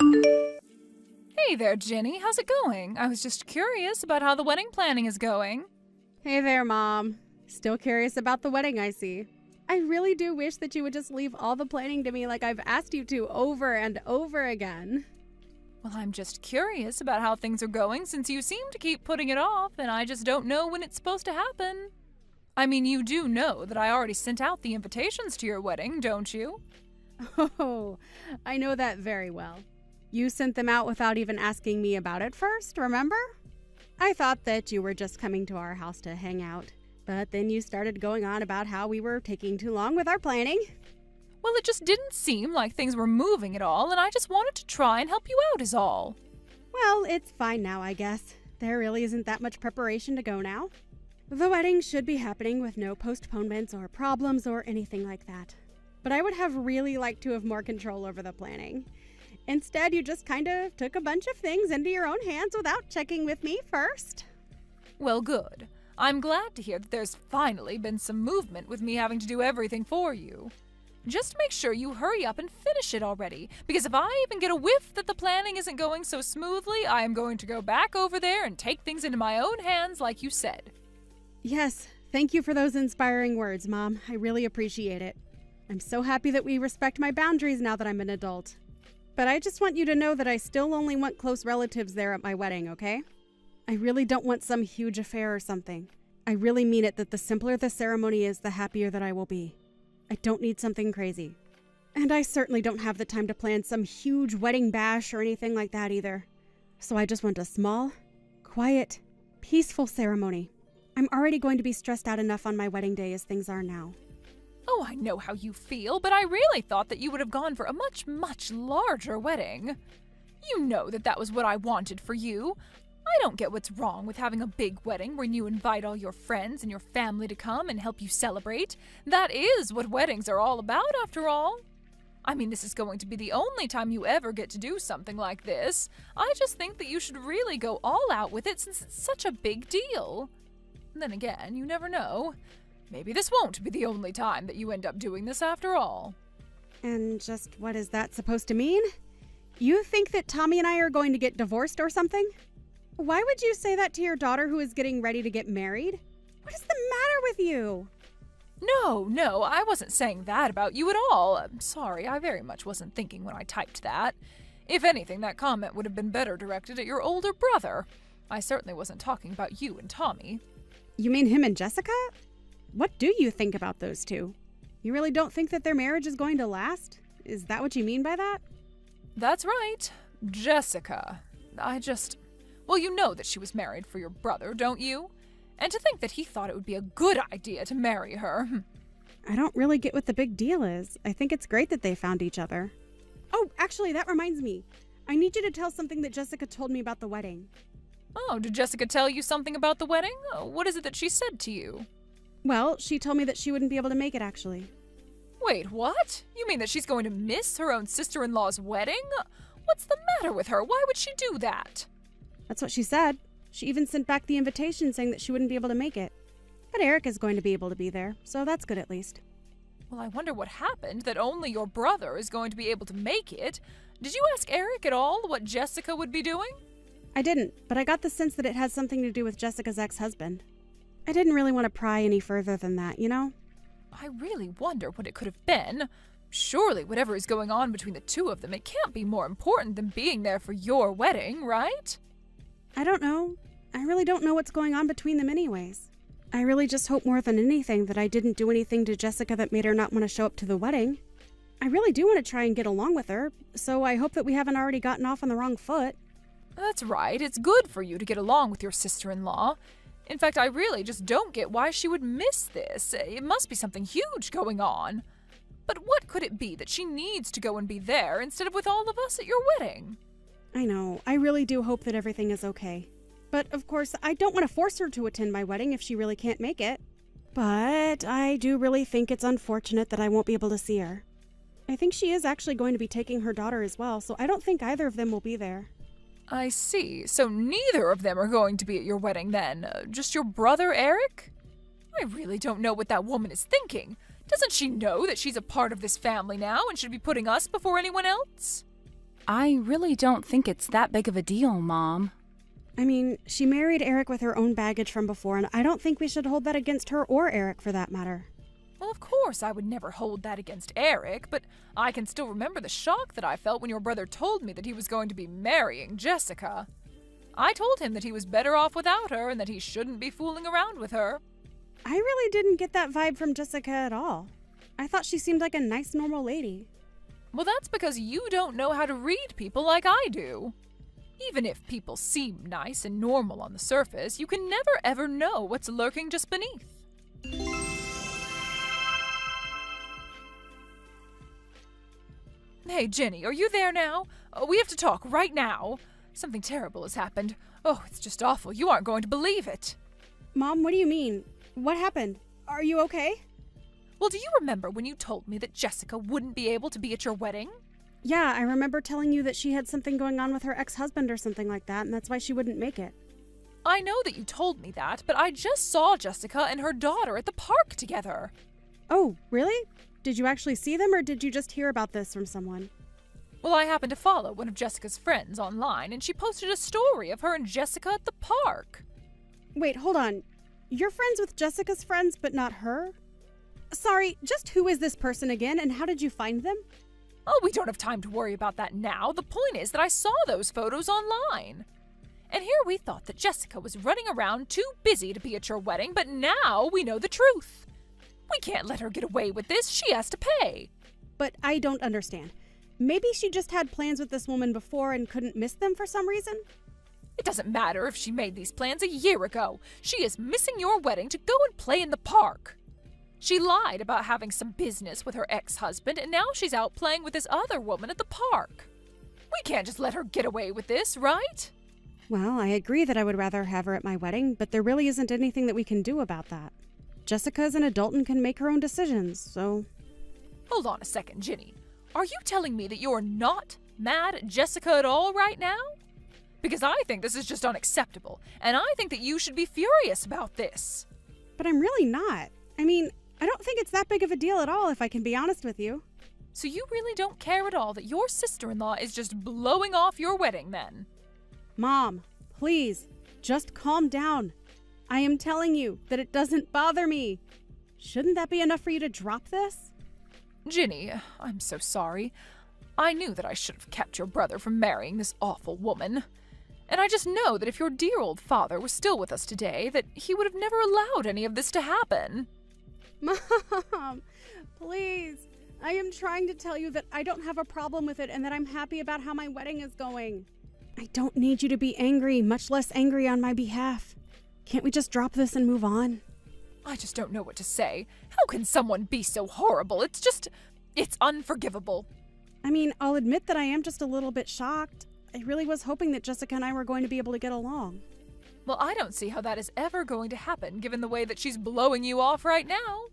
Hey there, Jenny. How's it going? I was just curious about how the wedding planning is going. Hey there, Mom. Still curious about the wedding, I see. I really do wish that you would just leave all the planning to me like I've asked you to over and over again. Well, I'm just curious about how things are going since you seem to keep putting it off and I just don't know when it's supposed to happen. I mean, you do know that I already sent out the invitations to your wedding, don't you? Oh, I know that very well. You sent them out without even asking me about it first, remember? I thought that you were just coming to our house to hang out, but then you started going on about how we were taking too long with our planning. Well, it just didn't seem like things were moving at all, and I just wanted to try and help you out is all. Well, it's fine now, I guess. There really isn't that much preparation to go now. The wedding should be happening with no postponements or problems or anything like that. But I would have really liked to have more control over the planning. Instead, you just kind of took a bunch of things into your own hands without checking with me first. Well, good. I'm glad to hear that there's finally been some movement with me having to do everything for you. Just make sure you hurry up and finish it already, because if I even get a whiff that the planning isn't going so smoothly, I am going to go back over there and take things into my own hands like you said. Yes, thank you for those inspiring words, Mom. I really appreciate it. I'm so happy that we respect my boundaries now that I'm an adult. But I just want you to know that I still only want close relatives there at my wedding, okay? I really don't want some huge affair or something. I really mean it that the simpler the ceremony is, the happier that I will be. I don't need something crazy. And I certainly don't have the time to plan some huge wedding bash or anything like that either. So I just want a small, quiet, peaceful ceremony. I'm already going to be stressed out enough on my wedding day as things are now. Oh, I know how you feel, but I really thought that you would have gone for a much, much larger wedding. You know that that was what I wanted for you. I don't get what's wrong with having a big wedding when you invite all your friends and your family to come and help you celebrate. That is what weddings are all about, after all. I mean, this is going to be the only time you ever get to do something like this. I just think that you should really go all out with it since it's such a big deal. Then again, you never know. Maybe this won't be the only time that you end up doing this after all. And just what is that supposed to mean? You think that Tommy and I are going to get divorced or something? Why would you say that to your daughter who is getting ready to get married? What is the matter with you? No, I wasn't saying that about you at all. I'm sorry, I very much wasn't thinking when I typed that. If anything, that comment would have been better directed at your older brother. I certainly wasn't talking about you and Tommy. You mean him and Jessica? What do you think about those two? You really don't think that their marriage is going to last? Is that what you mean by that? That's right. Jessica. Well, you know that she was married for your brother, don't you? And to think that he thought it would be a good idea to marry her. I don't really get what the big deal is. I think it's great that they found each other. Oh, actually, that reminds me. I need you to tell something that Jessica told me about the wedding. Oh, did Jessica tell you something about the wedding? What is it that she said to you? Well, she told me that she wouldn't be able to make it, actually. Wait, what? You mean that she's going to miss her own sister-in-law's wedding? What's the matter with her? Why would she do that? That's what she said. She even sent back the invitation saying that she wouldn't be able to make it. But Eric is going to be able to be there, so that's good at least. Well, I wonder what happened that only your brother is going to be able to make it. Did you ask Eric at all what Jessica would be doing? I didn't, but I got the sense that it has something to do with Jessica's ex-husband. I didn't really want to pry any further than that, you know? I really wonder what it could have been. Surely whatever is going on between the two of them, it can't be more important than being there for your wedding, right? I don't know. I really don't know what's going on between them anyways. I really just hope more than anything that I didn't do anything to Jessica that made her not want to show up to the wedding. I really do want to try and get along with her, so I hope that we haven't already gotten off on the wrong foot. That's right. It's good for you to get along with your sister-in-law. In fact, I really just don't get why she would miss this. It must be something huge going on. But what could it be that she needs to go and be there instead of with all of us at your wedding? I know. I really do hope that everything is okay. But, of course, I don't want to force her to attend my wedding if she really can't make it. But I do really think it's unfortunate that I won't be able to see her. I think she is actually going to be taking her daughter as well, so I don't think either of them will be there. I see. So neither of them are going to be at your wedding then? Just your brother, Eric? I really don't know what that woman is thinking. Doesn't she know that she's a part of this family now and should be putting us before anyone else? I really don't think it's that big of a deal, Mom. I mean, she married Eric with her own baggage from before, and I don't think we should hold that against her or Eric for that matter. Well, of course, I would never hold that against Eric, but I can still remember the shock that I felt when your brother told me that he was going to be marrying Jessica. I told him that he was better off without her and that he shouldn't be fooling around with her. I really didn't get that vibe from Jessica at all. I thought she seemed like a nice, normal lady. Well, that's because you don't know how to read people like I do. Even if people seem nice and normal on the surface, you can never ever know what's lurking just beneath. Hey, Jenny, are you there now? We have to talk right now. Something terrible has happened. Oh, it's just awful. You aren't going to believe it. Mom, what do you mean? What happened? Are you okay? Well, do you remember when you told me that Jessica wouldn't be able to be at your wedding? Yeah, I remember telling you that she had something going on with her ex-husband or something like that, and that's why she wouldn't make it. I know that you told me that, but I just saw Jessica and her daughter at the park together. Oh, really? Did you actually see them, or did you just hear about this from someone? Well, I happened to follow one of Jessica's friends online, and she posted a story of her and Jessica at the park. Wait, hold on. You're friends with Jessica's friends, but not her? Sorry, just who is this person again, and how did you find them? Oh, we don't have time to worry about that now. The point is that I saw those photos online. And here we thought that Jessica was running around too busy to be at your wedding, but now we know the truth. We can't let her get away with this. She has to pay. But I don't understand. Maybe she just had plans with this woman before and couldn't miss them for some reason? It doesn't matter if she made these plans a year ago. She is missing your wedding to go and play in the park. She lied about having some business with her ex-husband, and now she's out playing with this other woman at the park. We can't just let her get away with this, right? Well, I agree that I would rather have her at my wedding, but there really isn't anything that we can do about that. Jessica is an adult and can make her own decisions, so... Hold on a second, Ginny. Are you telling me that you're not mad at Jessica at all right now? Because I think this is just unacceptable, and I think that you should be furious about this. But I'm really not. I mean, I don't think it's that big of a deal at all, if I can be honest with you. So you really don't care at all that your sister-in-law is just blowing off your wedding, then? Mom, please, just calm down. I am telling you that it doesn't bother me. Shouldn't that be enough for you to drop this? Ginny, I'm so sorry. I knew that I should have kept your brother from marrying this awful woman. And I just know that if your dear old father was still with us today, that he would have never allowed any of this to happen. Mom, please. I am trying to tell you that I don't have a problem with it and that I'm happy about how my wedding is going. I don't need you to be angry, much less angry on my behalf. Can't we just drop this and move on? I just don't know what to say. How can someone be so horrible? It's unforgivable. I mean, I'll admit that I am just a little bit shocked. I really was hoping that Jessica and I were going to be able to get along. Well, I don't see how that is ever going to happen, given the way that she's blowing you off right now.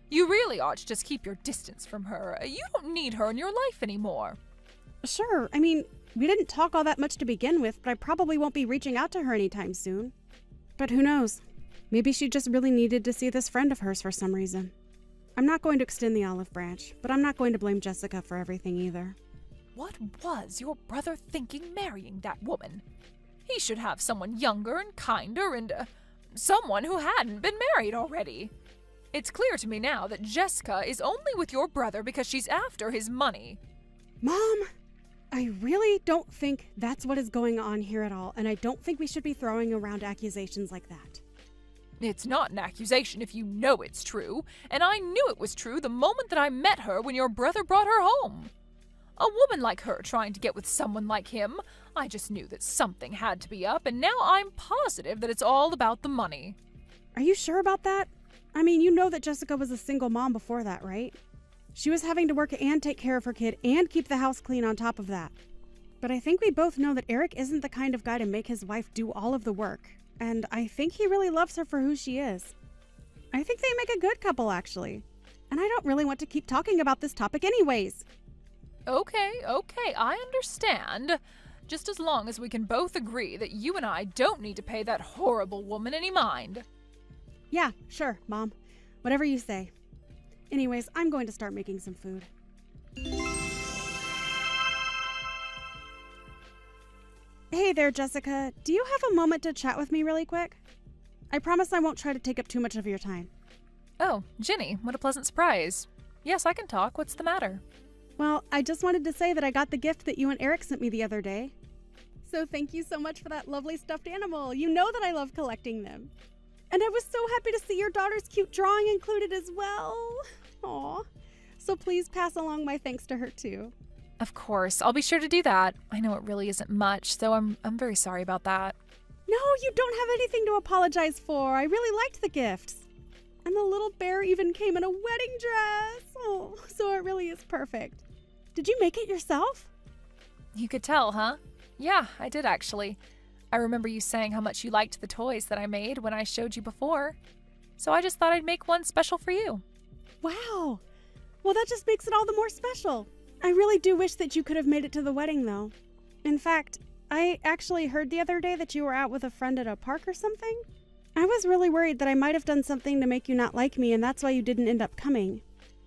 You really ought to just keep your distance from her. You don't need her in your life anymore. Sure, I mean, we didn't talk all that much to begin with, but I probably won't be reaching out to her anytime soon. But who knows? Maybe she just really needed to see this friend of hers for some reason. I'm not going to extend the olive branch, but I'm not going to blame Jessica for everything either. What was your brother thinking marrying that woman? He should have someone younger and kinder and someone who hadn't been married already. It's clear to me now that Jessica is only with your brother because she's after his money. Mom, I really don't think that's what is going on here at all, and I don't think we should be throwing around accusations like that. It's not an accusation if you know it's true, and I knew it was true the moment that I met her when your brother brought her home. A woman like her trying to get with someone like him, I just knew that something had to be up, and now I'm positive that it's all about the money. Are you sure about that? I mean, you know that Jessica was a single mom before that, right? She was having to work and take care of her kid and keep the house clean on top of that. But I think we both know that Eric isn't the kind of guy to make his wife do all of the work. And I think he really loves her for who she is. I think they make a good couple, actually. And I don't really want to keep talking about this topic anyways. Okay, I understand. Just as long as we can both agree that you and I don't need to pay that horrible woman any mind. Yeah, sure, Mom. Whatever you say. Anyways, I'm going to start making some food. Hey there, Jessica. Do you have a moment to chat with me really quick? I promise I won't try to take up too much of your time. Oh, Ginny, what a pleasant surprise. Yes, I can talk. What's the matter? Well, I just wanted to say that I got the gift that you and Eric sent me the other day. So thank you so much for that lovely stuffed animal. You know that I love collecting them. And I was so happy to see your daughter's cute drawing included as well. Aw. So please pass along my thanks to her too. Of course, I'll be sure to do that. I know it really isn't much, so I'm very sorry about that. No, you don't have anything to apologize for. I really liked the gifts. And the little bear even came in a wedding dress. Oh, so it really is perfect. Did you make it yourself? You could tell, huh? Yeah, I did actually. I remember you saying how much you liked the toys that I made when I showed you before. So I just thought I'd make one special for you. Wow. Well, that just makes it all the more special. I really do wish that you could have made it to the wedding, though. In fact, I actually heard the other day that you were out with a friend at a park or something. I was really worried that I might have done something to make you not like me, and that's why you didn't end up coming.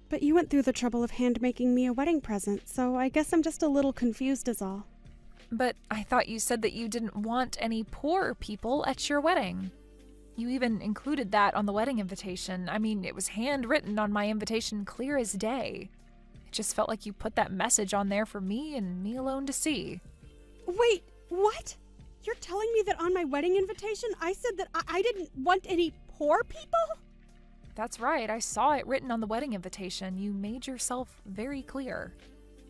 But you went through the trouble of hand-making me a wedding present, so I guess I'm just a little confused is all. But I thought you said that you didn't want any poor people at your wedding. You even included that on the wedding invitation. I mean, it was handwritten on my invitation clear as day. It just felt like you put that message on there for me and me alone to see. Wait, what? You're telling me that on my wedding invitation I said that I didn't want any poor people? That's right, I saw it written on the wedding invitation. You made yourself very clear.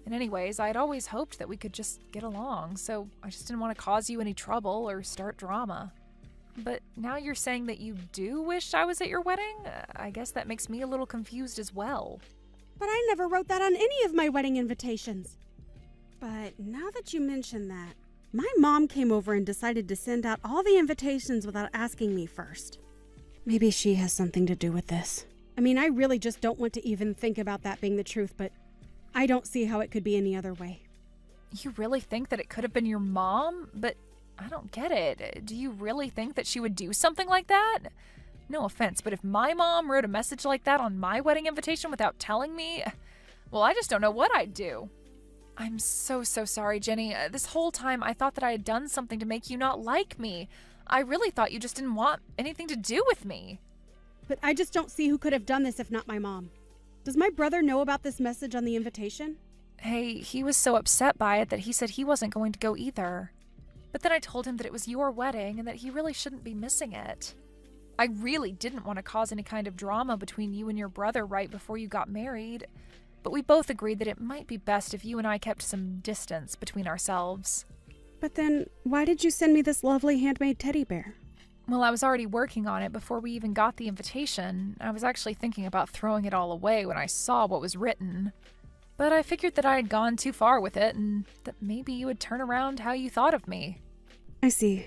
And anyways, I'd always hoped that we could just get along, so I just didn't want to cause you any trouble or start drama. But now you're saying that you do wish I was at your wedding? I guess that makes me a little confused as well. But I never wrote that on any of my wedding invitations. But now that you mention that, my mom came over and decided to send out all the invitations without asking me first. Maybe she has something to do with this. I mean, I really just don't want to even think about that being the truth, but I don't see how it could be any other way. You really think that it could have been your mom? But I don't get it. Do you really think that she would do something like that? No offense, but if my mom wrote a message like that on my wedding invitation without telling me, well, I just don't know what I'd do. I'm so sorry, Jenny. This whole time I thought that I had done something to make you not like me. I really thought you just didn't want anything to do with me. But I just don't see who could have done this if not my mom. Does my brother know about this message on the invitation? Hey, he was so upset by it that he said he wasn't going to go either. But then I told him that it was your wedding and that he really shouldn't be missing it. I really didn't want to cause any kind of drama between you and your brother right before you got married, but we both agreed that it might be best if you and I kept some distance between ourselves. But then, why did you send me this lovely handmade teddy bear? Well, I was already working on it before we even got the invitation. I was actually thinking about throwing it all away when I saw what was written. But I figured that I had gone too far with it and that maybe you would turn around how you thought of me. I see.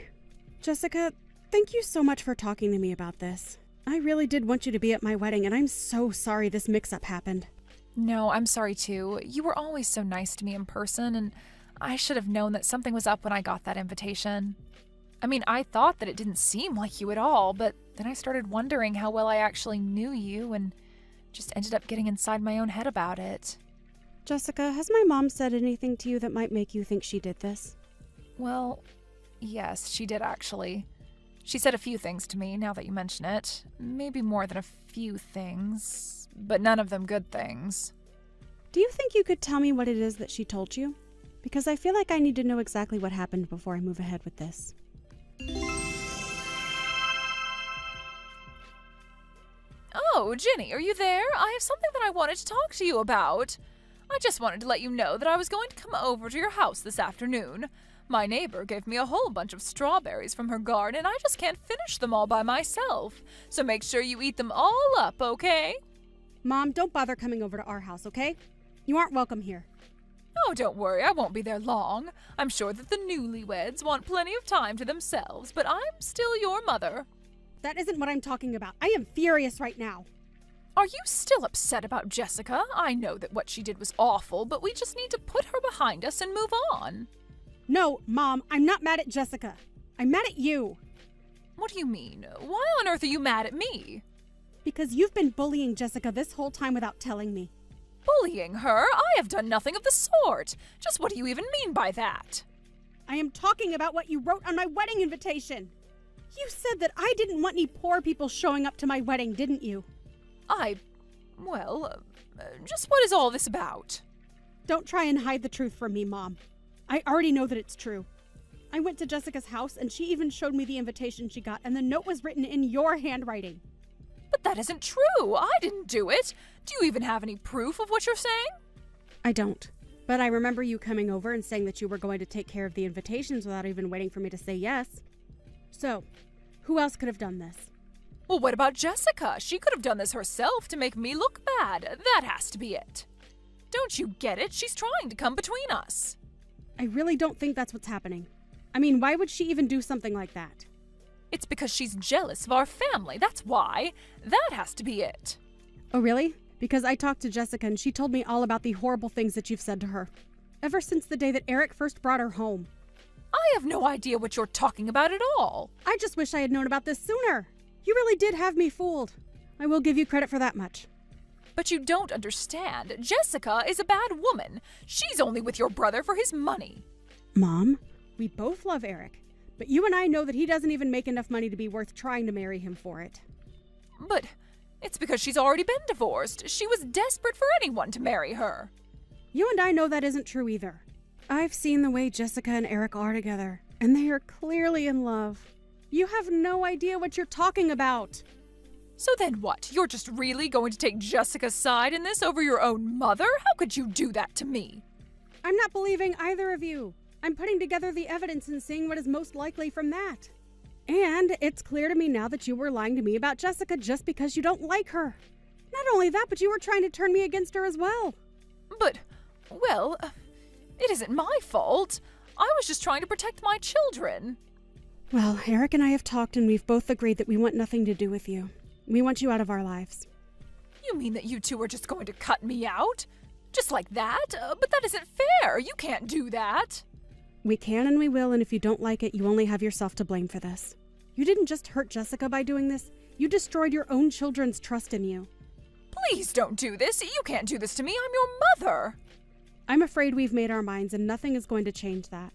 Jessica, thank you so much for talking to me about this. I really did want you to be at my wedding, and I'm so sorry this mix-up happened. No, I'm sorry too. You were always so nice to me in person, and I should have known that something was up when I got that invitation. I mean, I thought that it didn't seem like you at all, but then I started wondering how well I actually knew you and just ended up getting inside my own head about it. Jessica, has my mom said anything to you that might make you think she did this? Well, yes, she did actually. She said a few things to me, now that you mention it. Maybe more than a few things, but none of them good things. Do you think you could tell me what it is that she told you? Because I feel like I need to know exactly what happened before I move ahead with this. Oh, Ginny, are you there? I have something that I wanted to talk to you about. I just wanted to let you know that I was going to come over to your house this afternoon. My neighbor gave me a whole bunch of strawberries from her garden, and I just can't finish them all by myself. So make sure you eat them all up, okay? Mom, don't bother coming over to our house, okay? You aren't welcome here. Oh, don't worry, I won't be there long. I'm sure that the newlyweds want plenty of time to themselves, but I'm still your mother. That isn't what I'm talking about. I am furious right now. Are you still upset about Jessica? I know that what she did was awful, but we just need to put her behind us and move on. No, Mom, I'm not mad at Jessica. I'm mad at you. What do you mean? Why on earth are you mad at me? Because you've been bullying Jessica this whole time without telling me. Bullying her? I have done nothing of the sort. Just what do you even mean by that? I am talking about what you wrote on my wedding invitation. You said that I didn't want any poor people showing up to my wedding, didn't you? Just what is all this about? Don't try and hide the truth from me, Mom. I already know that it's true. I went to Jessica's house and she even showed me the invitation she got, and the note was written in your handwriting. But that isn't true. I didn't do it. Do you even have any proof of what you're saying? I don't. But I remember you coming over and saying that you were going to take care of the invitations without even waiting for me to say yes. So, who else could have done this? Well, what about Jessica? She could have done this herself to make me look bad. That has to be it. Don't you get it? She's trying to come between us. I really don't think that's what's happening. I mean, why would she even do something like that? It's because she's jealous of our family. That's why. That has to be it. Oh, really? Because I talked to Jessica and she told me all about the horrible things that you've said to her. Ever since the day that Eric first brought her home. I have no idea what you're talking about at all. I just wish I had known about this sooner. You really did have me fooled. I will give you credit for that much. But you don't understand. Jessica is a bad woman. She's only with your brother for his money. Mom, we both love Eric. But you and I know that he doesn't even make enough money to be worth trying to marry him for it. But it's because she's already been divorced. She was desperate for anyone to marry her. You and I know that isn't true either. I've seen the way Jessica and Eric are together, and they are clearly in love. You have no idea what you're talking about. So then what? You're just really going to take Jessica's side in this over your own mother? How could you do that to me? I'm not believing either of you. I'm putting together the evidence and seeing what is most likely from that. And it's clear to me now that you were lying to me about Jessica just because you don't like her. Not only that, but you were trying to turn me against her as well. But, well, it isn't my fault. I was just trying to protect my children. Well, Eric and I have talked and we've both agreed that we want nothing to do with you. We want you out of our lives. You mean that you two are just going to cut me out? Just like that? But that isn't fair. You can't do that. We can and we will, and if you don't like it, you only have yourself to blame for this. You didn't just hurt Jessica by doing this. You destroyed your own children's trust in you. Please don't do this. You can't do this to me. I'm your mother. I'm afraid we've made our minds and nothing is going to change that.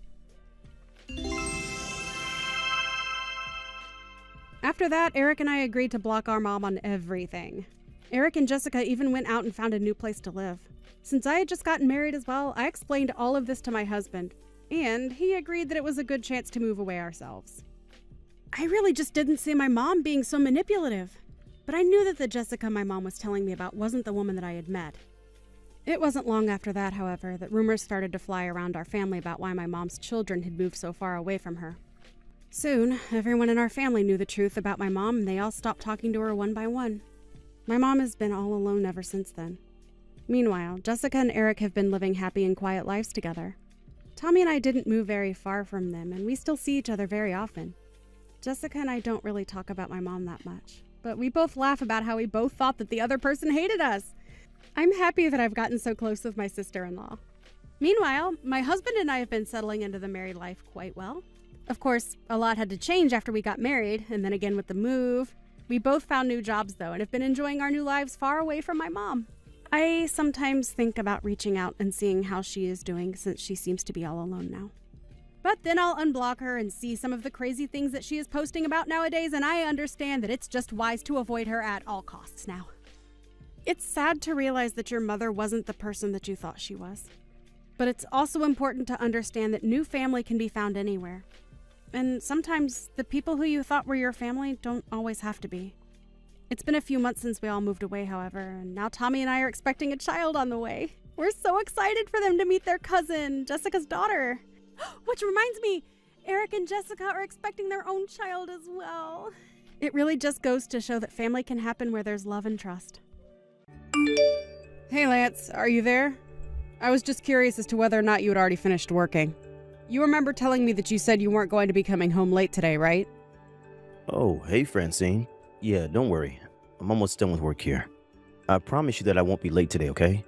After that, Eric and I agreed to block our mom on everything. Eric and Jessica even went out and found a new place to live. Since I had just gotten married as well, I explained all of this to my husband, and he agreed that it was a good chance to move away ourselves. I really just didn't see my mom being so manipulative, but I knew that the Jessica my mom was telling me about wasn't the woman that I had met. It wasn't long after that, however, that rumors started to fly around our family about why my mom's children had moved so far away from her. Soon, everyone in our family knew the truth about my mom, and they all stopped talking to her one by one. My mom has been all alone ever since then. Meanwhile, Jessica and Eric have been living happy and quiet lives together. Tommy and I didn't move very far from them, and we still see each other very often. Jessica and I don't really talk about my mom that much, but we both laugh about how we both thought that the other person hated us. I'm happy that I've gotten so close with my sister-in-law. Meanwhile, my husband and I have been settling into the married life quite well. Of course, a lot had to change after we got married, and then again with the move. We both found new jobs, though, and have been enjoying our new lives far away from my mom. I sometimes think about reaching out and seeing how she is doing, since she seems to be all alone now. But then I'll unblock her and see some of the crazy things that she is posting about nowadays, and I understand that it's just wise to avoid her at all costs now. It's sad to realize that your mother wasn't the person that you thought she was. But it's also important to understand that new family can be found anywhere. And sometimes the people who you thought were your family don't always have to be. It's been a few months since we all moved away, however, and now Tommy and I are expecting a child on the way. We're so excited for them to meet their cousin, Jessica's daughter. Which reminds me, Eric and Jessica are expecting their own child as well. It really just goes to show that family can happen where there's love and trust. Hey Lance, are you there? I was just curious as to whether or not you had already finished working. You remember telling me that you said you weren't going to be coming home late today, right? Oh, hey Francine. Yeah, don't worry. I'm almost done with work here. I promise you that I won't be late today, okay?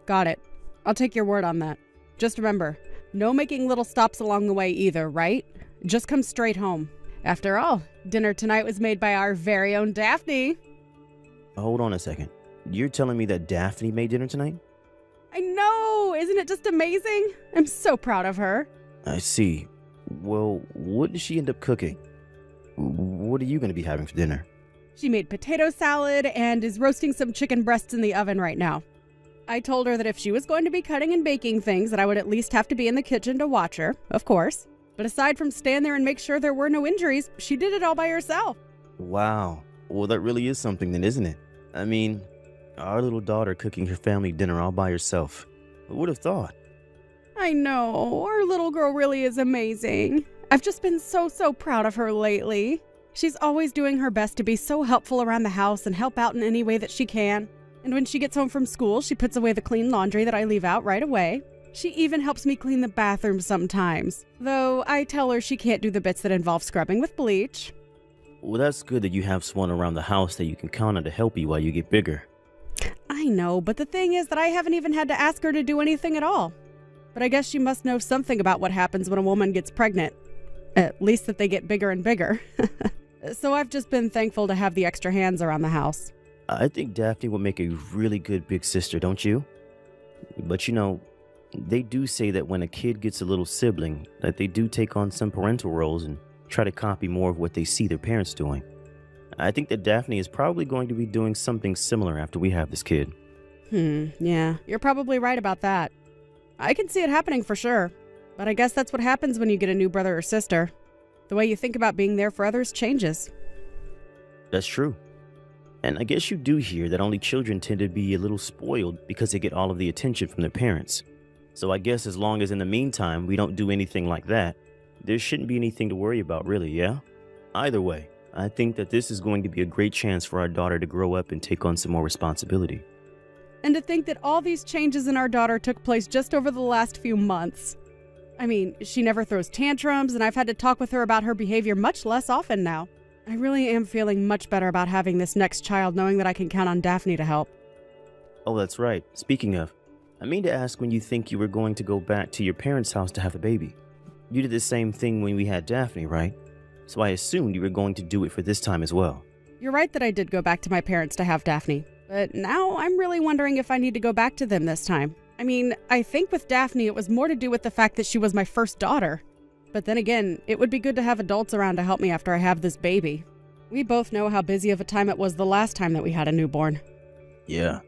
Got it. I'll take your word on that. Just remember, no making little stops along the way either, right? Just come straight home. After all, dinner tonight was made by our very own Daphne. Hold on a second. You're telling me that Daphne made dinner tonight? I know! Isn't it just amazing? I'm so proud of her. I see. Well, what did she end up cooking? What are you going to be having for dinner? She made potato salad and is roasting some chicken breasts in the oven right now. I told her that if she was going to be cutting and baking things, that I would at least have to be in the kitchen to watch her, of course. But aside from stand there and make sure there were no injuries, she did it all by herself. Wow. Well, that really is something then, isn't it? I mean, our little daughter cooking her family dinner all by herself. Who would have thought? I know, our little girl really is amazing. I've just been so proud of her lately. She's always doing her best to be so helpful around the house and help out in any way that she can. And when she gets home from school, she puts away the clean laundry that I leave out right away. She even helps me clean the bathroom sometimes, though I tell her she can't do the bits that involve scrubbing with bleach. Well, that's good that you have someone around the house that you can count on to help you while you get bigger. I know, but the thing is that I haven't even had to ask her to do anything at all. But I guess she must know something about what happens when a woman gets pregnant. At least that they get bigger and bigger. So I've just been thankful to have the extra hands around the house. I think Daphne would make a really good big sister, don't you? But you know, they do say that when a kid gets a little sibling, that they do take on some parental roles and try to copy more of what they see their parents doing. I think that Daphne is probably going to be doing something similar after we have this kid. Yeah, you're probably right about that. I can see it happening for sure. But I guess that's what happens when you get a new brother or sister. The way you think about being there for others changes. That's true. And I guess you do hear that only children tend to be a little spoiled because they get all of the attention from their parents. So I guess as long as in the meantime we don't do anything like that, there shouldn't be anything to worry about really, yeah? Either way, I think that this is going to be a great chance for our daughter to grow up and take on some more responsibility. And to think that all these changes in our daughter took place just over the last few months. I mean, she never throws tantrums, and I've had to talk with her about her behavior much less often now. I really am feeling much better about having this next child, knowing that I can count on Daphne to help. Oh, that's right. Speaking of, I mean to ask when you think you were going to go back to your parents' house to have a baby. You did the same thing when we had Daphne, right? So I assumed you were going to do it for this time as well. You're right that I did go back to my parents to have Daphne, but now I'm really wondering if I need to go back to them this time. I mean, I think with Daphne it was more to do with the fact that she was my first daughter. But then again, it would be good to have adults around to help me after I have this baby. We both know how busy of a time it was the last time that we had a newborn. Yeah,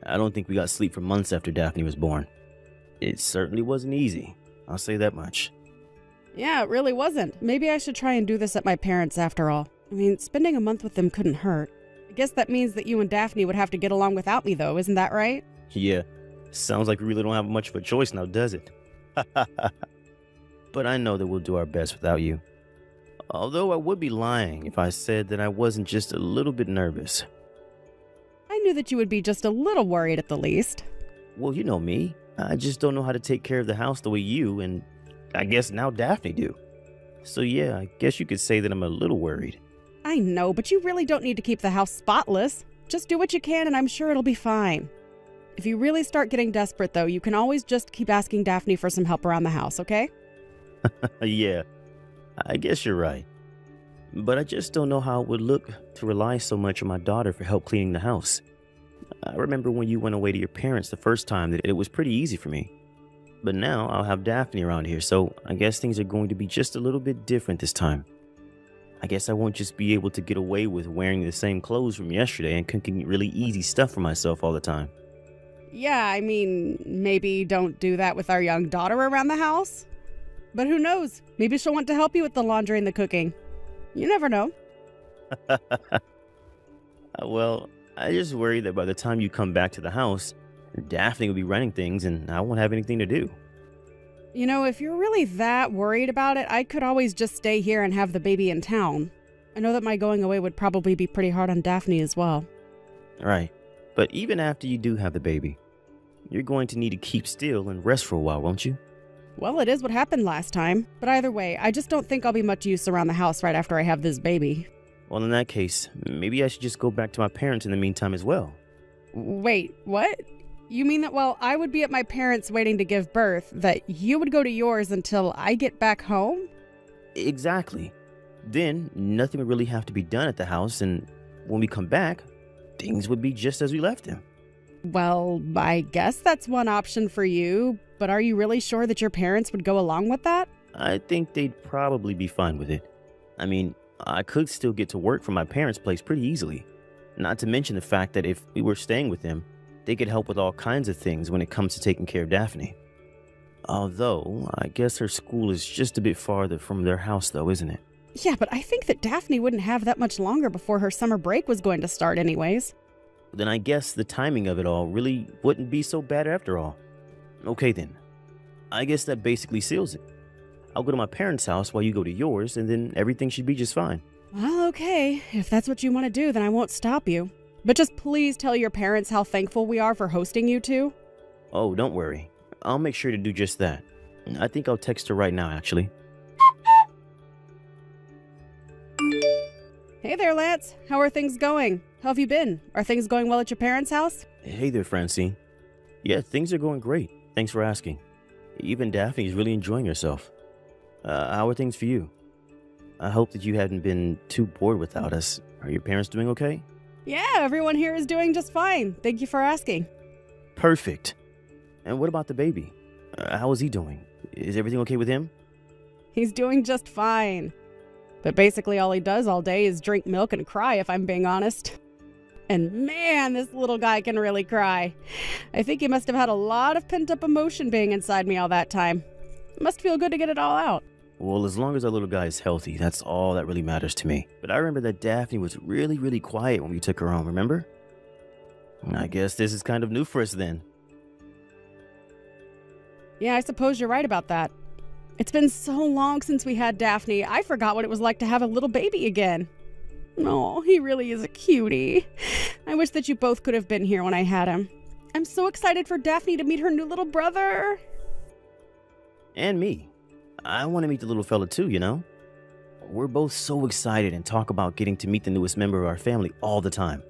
I don't think we got sleep for months after Daphne was born. It certainly wasn't easy, I'll say that much. Yeah, it really wasn't. Maybe I should try and do this at my parents' after all. I mean, spending a month with them couldn't hurt. I guess that means that you and Daphne would have to get along without me, though, isn't that right? Yeah, sounds like we really don't have much of a choice now, does it? But I know that we'll do our best without you. Although I would be lying if I said that I wasn't just a little bit nervous. I knew that you would be just a little worried at the least. Well, you know me. I just don't know how to take care of the house the way you and I guess now Daphne do. So yeah, I guess you could say that I'm a little worried. I know, but you really don't need to keep the house spotless. Just do what you can and I'm sure it'll be fine. If you really start getting desperate, though, you can always just keep asking Daphne for some help around the house, okay? Yeah, I guess you're right. But I just don't know how it would look to rely so much on my daughter for help cleaning the house. I remember when you went away to your parents the first time that it was pretty easy for me. But now I'll have Daphne around here, so I guess things are going to be just a little bit different this time. I guess I won't just be able to get away with wearing the same clothes from yesterday and cooking really easy stuff for myself all the time. Yeah, I mean, maybe don't do that with our young daughter around the house. But who knows? Maybe she'll want to help you with the laundry and the cooking. You never know. Well, I just worry that by the time you come back to the house, Daphne will be running things and I won't have anything to do. You know, if you're really that worried about it, I could always just stay here and have the baby in town. I know that my going away would probably be pretty hard on Daphne as well. Right. But even after you do have the baby, you're going to need to keep still and rest for a while, won't you? Well, it is what happened last time. But either way, I just don't think I'll be much use around the house right after I have this baby. Well, in that case, maybe I should just go back to my parents in the meantime as well. Wait, what? You mean that while I would be at my parents' waiting to give birth, that you would go to yours until I get back home? Exactly. Then, nothing would really have to be done at the house, and when we come back, things would be just as we left them. Well, I guess that's one option for you, But are you really sure that your parents would go along with that? I think they'd probably be fine with it. I mean, I could still get to work from my parents' place pretty easily. Not to mention the fact that if we were staying with them, they could help with all kinds of things when it comes to taking care of Daphne. Although, I guess her school is just a bit farther from their house though, isn't it? Yeah, but I think that Daphne wouldn't have that much longer before her summer break was going to start anyways. Then I guess the timing of it all really wouldn't be so bad after all. Okay then. I guess that basically seals it. I'll go to my parents' house while you go to yours, and then everything should be just fine. Well, okay. If that's what you want to do, then I won't stop you. But just please tell your parents how thankful we are for hosting you two. Oh, don't worry. I'll make sure to do just that. I think I'll text her right now, actually. Hey there, Lance. How are things going? How have you been? Are things going well at your parents' house? Hey there, Francine. Yeah, things are going great. Thanks for asking. Even Daphne's really enjoying herself. How are things for you? I hope that you hadn't been too bored without us. Are your parents doing okay? Yeah, everyone here is doing just fine. Thank you for asking. Perfect. And what about the baby? How is he doing? Is everything okay with him? He's doing just fine. But basically all he does all day is drink milk and cry, if I'm being honest. And man, this little guy can really cry. I think he must have had a lot of pent-up emotion being inside me all that time. It must feel good to get it all out. Well, as long as our little guy is healthy, that's all that really matters to me. But I remember that Daphne was really quiet when we took her home, remember? I guess this is kind of new for us then. Yeah, I suppose you're right about that. It's been so long since we had Daphne, I forgot what it was like to have a little baby again. Oh, he really is a cutie. I wish that you both could have been here when I had him. I'm so excited for Daphne to meet her new little brother. And me. I want to meet the little fella too, you know? We're both so excited and talk about getting to meet the newest member of our family all the time.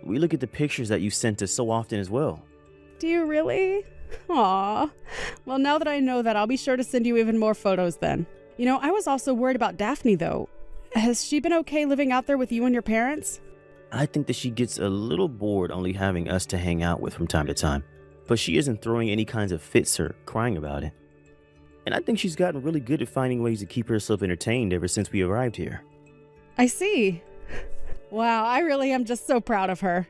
We look at the pictures that you sent us so often as well. Do you really? Aw. Well, now that I know that, I'll be sure to send you even more photos then. You know, I was also worried about Daphne, though. Has she been okay living out there with you and your parents? I think that she gets a little bored only having us to hang out with from time to time. But she isn't throwing any kinds of fits or crying about it. And I think she's gotten really good at finding ways to keep herself entertained ever since we arrived here. I see. Wow, I really am just so proud of her.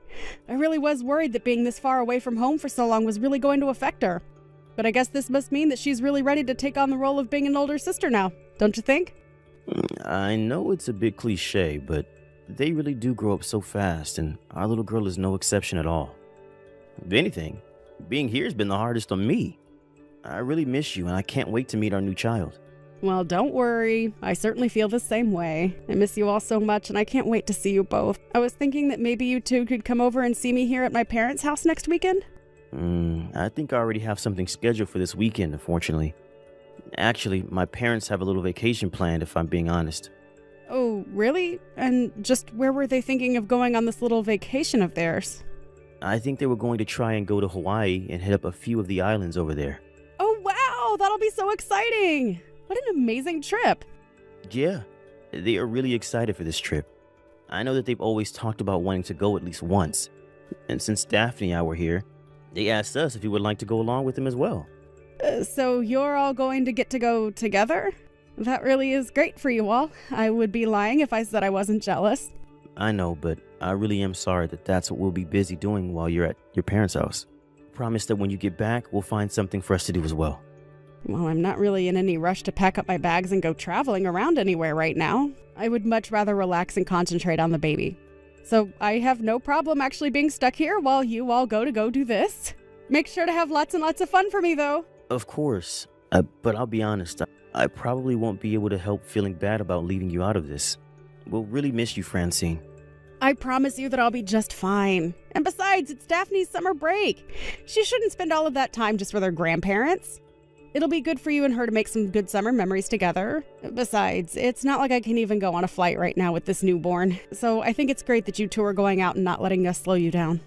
I really was worried that being this far away from home for so long was really going to affect her. But I guess this must mean that she's really ready to take on the role of being an older sister now, don't you think? I know it's a bit cliche, but they really do grow up so fast, and our little girl is no exception at all. If anything, being here has been the hardest on me. I really miss you, and I can't wait to meet our new child. Well, don't worry. I certainly feel the same way. I miss you all so much, and I can't wait to see you both. I was thinking that maybe you two could come over and see me here at my parents' house next weekend. I think I already have something scheduled for this weekend, unfortunately. Actually, my parents have a little vacation planned, if I'm being honest. Oh, really? And just where were they thinking of going on this little vacation of theirs? I think they were going to try and go to Hawaii and hit up a few of the islands over there. Oh, wow! That'll be so exciting! What an amazing trip! Yeah, they are really excited for this trip. I know that they've always talked about wanting to go at least once. And since Daphne and I were here, they asked us if we would like to go along with them as well. So you're all going to get to go together? That really is great for you all. I would be lying if I said I wasn't jealous. I know, but I really am sorry that that's what we'll be busy doing while you're at your parents' house. Promise that when you get back, we'll find something for us to do as well. Well, I'm not really in any rush to pack up my bags and go traveling around anywhere right now. I would much rather relax and concentrate on the baby. So I have no problem actually being stuck here while you all go do this. Make sure to have lots and lots of fun for me, though. Of course, but I'll be honest, I probably won't be able to help feeling bad about leaving you out of this. We'll really miss you, Francine. I promise you that I'll be just fine. And besides, it's Daphne's summer break. She shouldn't spend all of that time just with her grandparents. It'll be good for you and her to make some good summer memories together. Besides, it's not like I can even go on a flight right now with this newborn. So I think it's great that you two are going out and not letting us slow you down.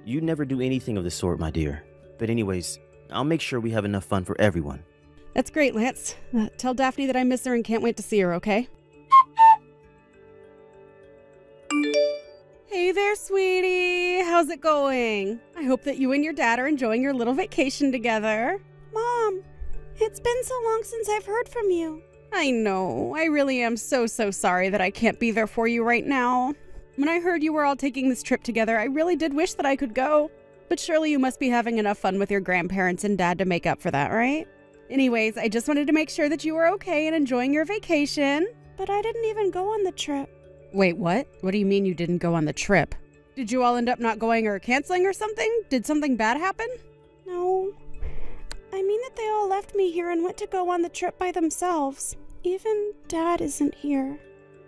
You never do anything of the sort, my dear. But anyways, I'll make sure we have enough fun for everyone. That's great, Lance. Tell Daphne that I miss her and can't wait to see her, okay? Hey there, sweetie. How's it going? I hope that you and your dad are enjoying your little vacation together. Mom, It's been so long since I've heard from you. I know. I really am so sorry that I can't be there for you right now. When I heard you were all taking this trip together, I really did wish that I could go. But surely you must be having enough fun with your grandparents and dad to make up for that, right? Anyways, I just wanted to make sure that you were okay and enjoying your vacation. But I didn't even go on the trip. Wait, what? What do you mean you didn't go on the trip? Did you all end up not going or canceling or something? Did something bad happen? No. I mean that they all left me here and went to go on the trip by themselves. Even Dad isn't here.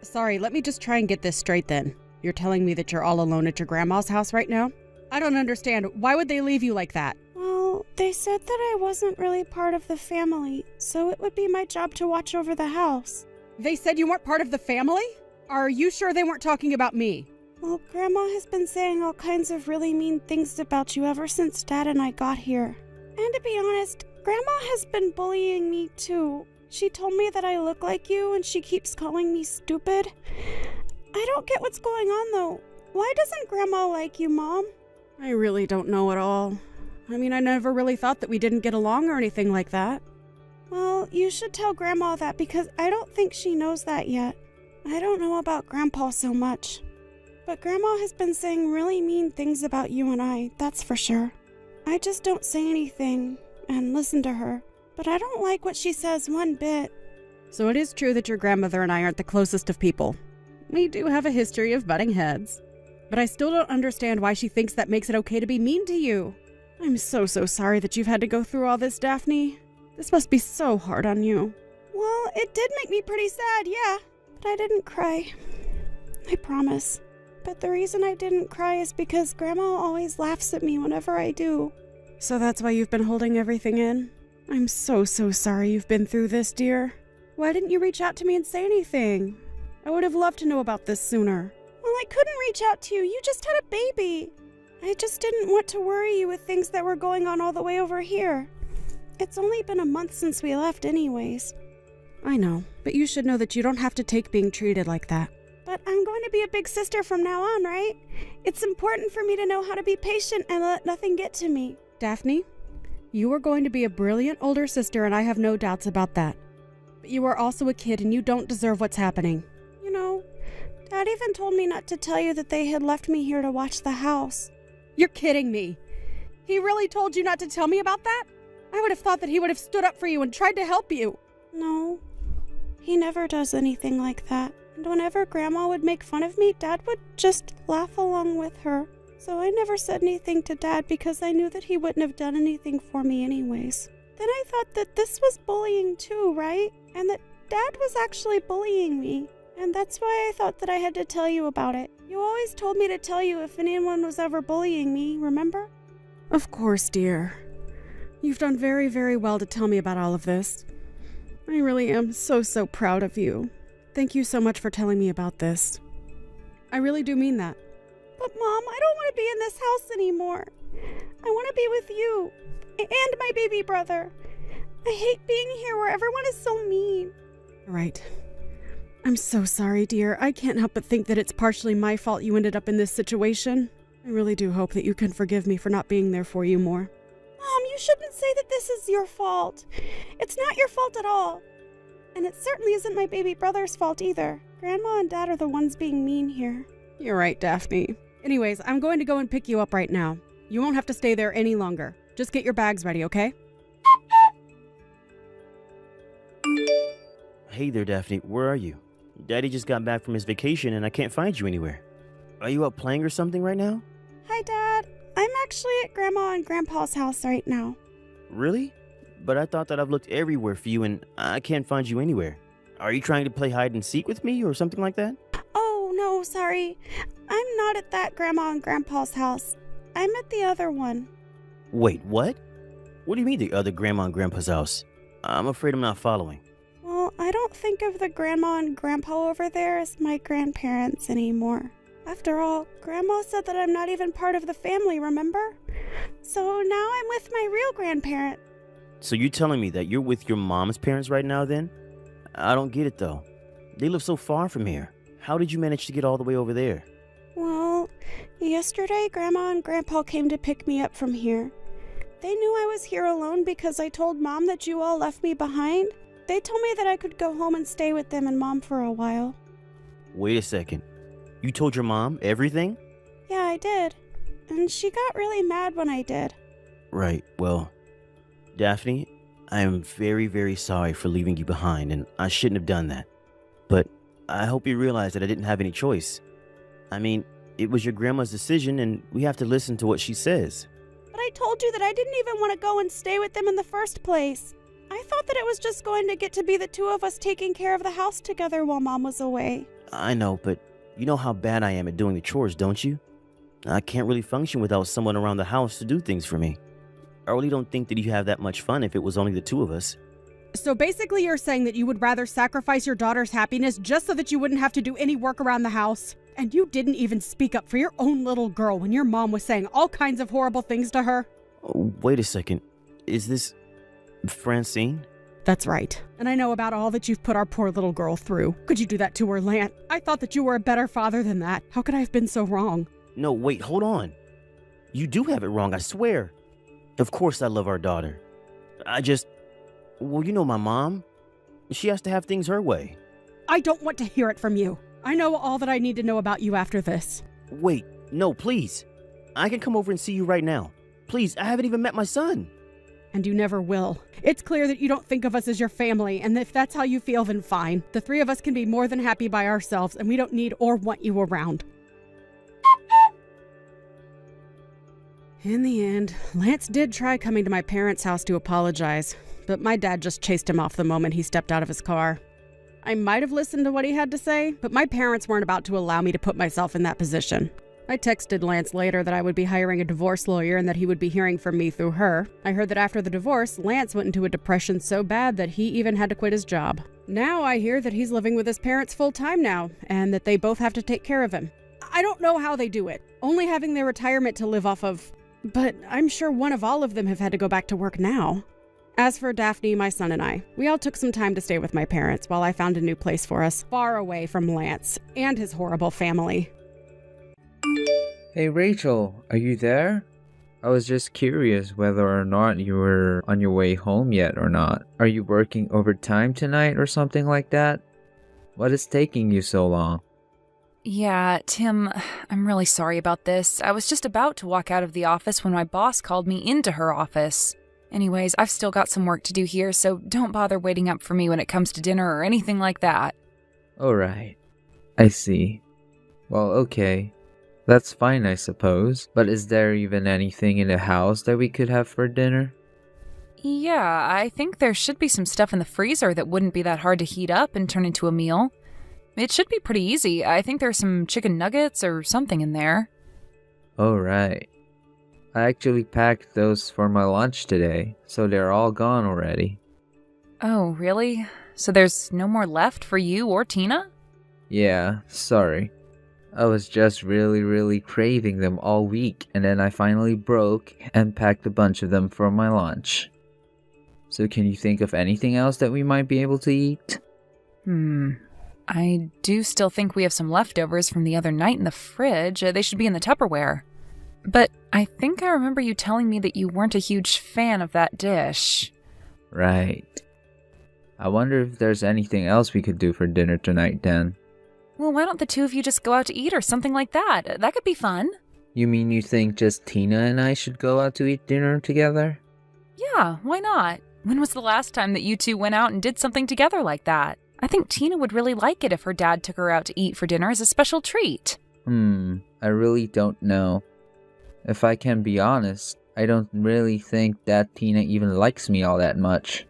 Sorry, let me just try and get this straight then. You're telling me that you're all alone at your grandma's house right now? I don't understand. Why would they leave you like that? Well, they said that I wasn't really part of the family, so it would be my job to watch over the house. They said you weren't part of the family? Are you sure they weren't talking about me? Well, Grandma has been saying all kinds of really mean things about you ever since Dad and I got here. And to be honest, Grandma has been bullying me too. She told me that I look like you and she keeps calling me stupid. I don't get what's going on though. Why doesn't Grandma like you, Mom? I really don't know at all. I mean, I never really thought that we didn't get along or anything like that. Well, you should tell Grandma that because I don't think she knows that yet. I don't know about Grandpa so much. But Grandma has been saying really mean things about you and I, that's for sure. I just don't say anything and listen to her. But I don't like what she says one bit. So it is true that your grandmother and I aren't the closest of people. We do have a history of butting heads. But I still don't understand why she thinks that makes it okay to be mean to you. I'm so sorry that you've had to go through all this, Daphne. This must be so hard on you. Well, it did make me pretty sad, yeah. But I didn't cry. I promise. But the reason I didn't cry is because Grandma always laughs at me whenever I do. So that's why you've been holding everything in? I'm so sorry you've been through this, dear. Why didn't you reach out to me and say anything? I would have loved to know about this sooner. Well, I couldn't reach out to you. You just had a baby. I just didn't want to worry you with things that were going on all the way over here. It's only been a month since we left anyways. I know, but you should know that you don't have to take being treated like that. But I'm going to be a big sister from now on, right? It's important for me to know how to be patient and let nothing get to me. Daphne, you are going to be a brilliant older sister, and I have no doubts about that. But you are also a kid, and you don't deserve what's happening. You know, Dad even told me not to tell you that they had left me here to watch the house. You're kidding me. He really told you not to tell me about that? I would have thought that he would have stood up for you and tried to help you. No, he never does anything like that. And whenever Grandma would make fun of me, Dad would just laugh along with her. So I never said anything to Dad because I knew that he wouldn't have done anything for me anyways. Then I thought that this was bullying too, right? And that Dad was actually bullying me. And that's why I thought that I had to tell you about it. You always told me to tell you if anyone was ever bullying me, remember? Of course, dear. You've done very well to tell me about all of this. I really am so proud of you. Thank you so much for telling me about this. I really do mean that. But Mom, I don't want to be in this house anymore. I want to be with you and my baby brother. I hate being here where everyone is so mean. Right. I'm so sorry, dear. I can't help but think that it's partially my fault you ended up in this situation. I really do hope that you can forgive me for not being there for you more. Mom, you shouldn't say that this is your fault. It's not your fault at all. And it certainly isn't my baby brother's fault either. Grandma and Dad are the ones being mean here. You're right, Daphne. Anyways, I'm going to go and pick you up right now. You won't have to stay there any longer. Just get your bags ready, okay? Hey there, Daphne. Where are you? Daddy just got back from his vacation and I can't find you anywhere. Are you out playing or something right now? Hi, Dad. I'm actually at Grandma and Grandpa's house right now. Really? But I thought that I've looked everywhere for you and I can't find you anywhere. Are you trying to play hide and seek with me or something like that? Oh, no, sorry. I'm not at that Grandma and Grandpa's house. I'm at the other one. Wait, what? What do you mean the other Grandma and Grandpa's house? I'm afraid I'm not following. Well, I don't think of the Grandma and Grandpa over there as my grandparents anymore. After all, Grandma said that I'm not even part of the family, remember? So now I'm with my real grandparent. So you're telling me that you're with your mom's parents right now then? I don't get it though. They live so far from here. How did you manage to get all the way over there? Well, yesterday Grandma and Grandpa came to pick me up from here. They knew I was here alone because I told Mom that you all left me behind. They told me that I could go home and stay with them and Mom for a while. Wait a second. You told your mom everything? Yeah, I did. And she got really mad when I did. Right, well, Daphne, I am very, very sorry for leaving you behind, and I shouldn't have done that. But I hope you realize that I didn't have any choice. I mean, it was your grandma's decision, and we have to listen to what she says. But I told you that I didn't even want to go and stay with them in the first place. I thought that it was just going to get to be the two of us taking care of the house together while Mom was away. I know, but you know how bad I am at doing the chores, don't you? I can't really function without someone around the house to do things for me. I really don't think that you have that much fun if it was only the two of us. So basically you're saying that you would rather sacrifice your daughter's happiness just so that you wouldn't have to do any work around the house? And you didn't even speak up for your own little girl when your mom was saying all kinds of horrible things to her? Oh, wait a second. Is this Francine? That's right. And I know about all that you've put our poor little girl through. Could you do that to her, Lance? I thought that you were a better father than that. How could I have been so wrong? No, wait, hold on. You do have it wrong, I swear. Of course I love our daughter. Well, you know my mom. She has to have things her way. I don't want to hear it from you. I know all that I need to know about you after this. Wait, no, please. I can come over and see you right now. Please, I haven't even met my son. And you never will. It's clear that you don't think of us as your family, and if that's how you feel, then fine. The three of us can be more than happy by ourselves, and we don't need or want you around. In the end, Lance did try coming to my parents' house to apologize, but my dad just chased him off the moment he stepped out of his car. I might have listened to what he had to say, but my parents weren't about to allow me to put myself in that position. I texted Lance later that I would be hiring a divorce lawyer and that he would be hearing from me through her. I heard that after the divorce, Lance went into a depression so bad that he even had to quit his job. Now I hear that he's living with his parents full-time now, and that they both have to take care of him. I don't know how they do it, only having their retirement to live off of, but I'm sure one of all of them have had to go back to work now. As for Daphne, my son and I, we all took some time to stay with my parents while I found a new place for us, far away from Lance and his horrible family. Hey Rachel, are you there? I was just curious whether or not you were on your way home yet or not. Are you working overtime tonight or something like that? What is taking you so long? Yeah, Tim, I'm really sorry about this. I was just about to walk out of the office when my boss called me into her office. Anyways, I've still got some work to do here, so don't bother waiting up for me when it comes to dinner or anything like that. Alright, I see. Well, okay. That's fine, I suppose. But is there even anything in the house that we could have for dinner? Yeah, I think there should be some stuff in the freezer that wouldn't be that hard to heat up and turn into a meal. It should be pretty easy. I think there's some chicken nuggets or something in there. Alright. I actually packed those for my lunch today, so they're all gone already. Oh, really? So there's no more left for you or Tina? Yeah, sorry. I was just really craving them all week, and then I finally broke and packed a bunch of them for my lunch. So can you think of anything else that we might be able to eat? I do still think we have some leftovers from the other night in the fridge. They should be in the Tupperware. But I think I remember you telling me that you weren't a huge fan of that dish. Right. I wonder if there's anything else we could do for dinner tonight then. Well, why don't the two of you just go out to eat or something like that? That could be fun. You mean you think just Tina and I should go out to eat dinner together? Yeah, why not? When was the last time that you two went out and did something together like that? I think Tina would really like it if her dad took her out to eat for dinner as a special treat. I really don't know. If I can be honest, I don't really think that Tina even likes me all that much.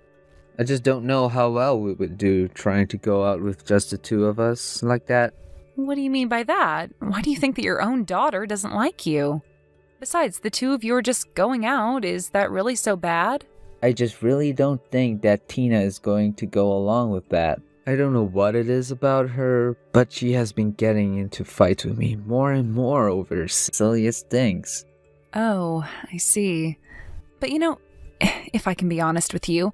I just don't know how well we would do trying to go out with just the two of us like that. What do you mean by that? Why do you think that your own daughter doesn't like you? Besides, the two of you are just going out. Is that really so bad? I just really don't think that Tina is going to go along with that. I don't know what it is about her, but she has been getting into fights with me more and more over the silliest things. Oh, I see. But you know, if I can be honest with you,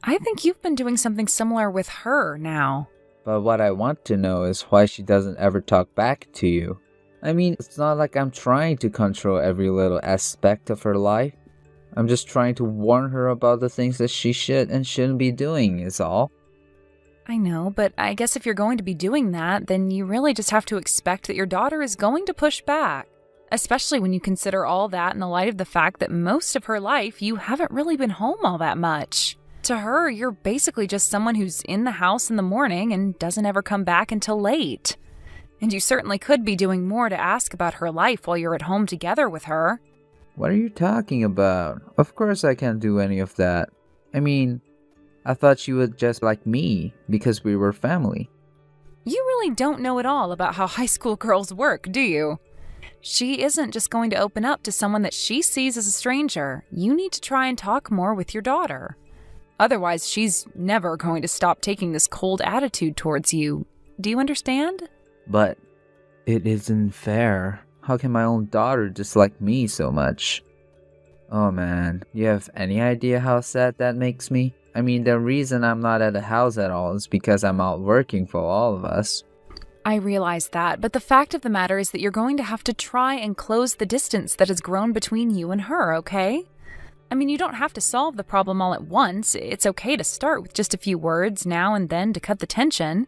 I think you've been doing something similar with her now. But what I want to know is why she doesn't ever talk back to you. I mean, it's not like I'm trying to control every little aspect of her life. I'm just trying to warn her about the things that she should and shouldn't be doing, is all. I know, but I guess if you're going to be doing that, then you really just have to expect that your daughter is going to push back. Especially when you consider all that in the light of the fact that most of her life you haven't really been home all that much. To her, you're basically just someone who's in the house in the morning and doesn't ever come back until late. And you certainly could be doing more to ask about her life while you're at home together with her. What are you talking about? Of course I can't do any of that. I mean, I thought she would just like me because we were family. You really don't know at all about how high school girls work, do you? She isn't just going to open up to someone that she sees as a stranger. You need to try and talk more with your daughter. Otherwise, she's never going to stop taking this cold attitude towards you. Do you understand? But it isn't fair. How can my own daughter dislike me so much? Oh man, you have any idea how sad that makes me? I mean, the reason I'm not at the house at all is because I'm out working for all of us. I realize that, but the fact of the matter is that you're going to have to try and close the distance that has grown between you and her, okay? I mean, you don't have to solve the problem all at once. It's okay to start with just a few words now and then to cut the tension.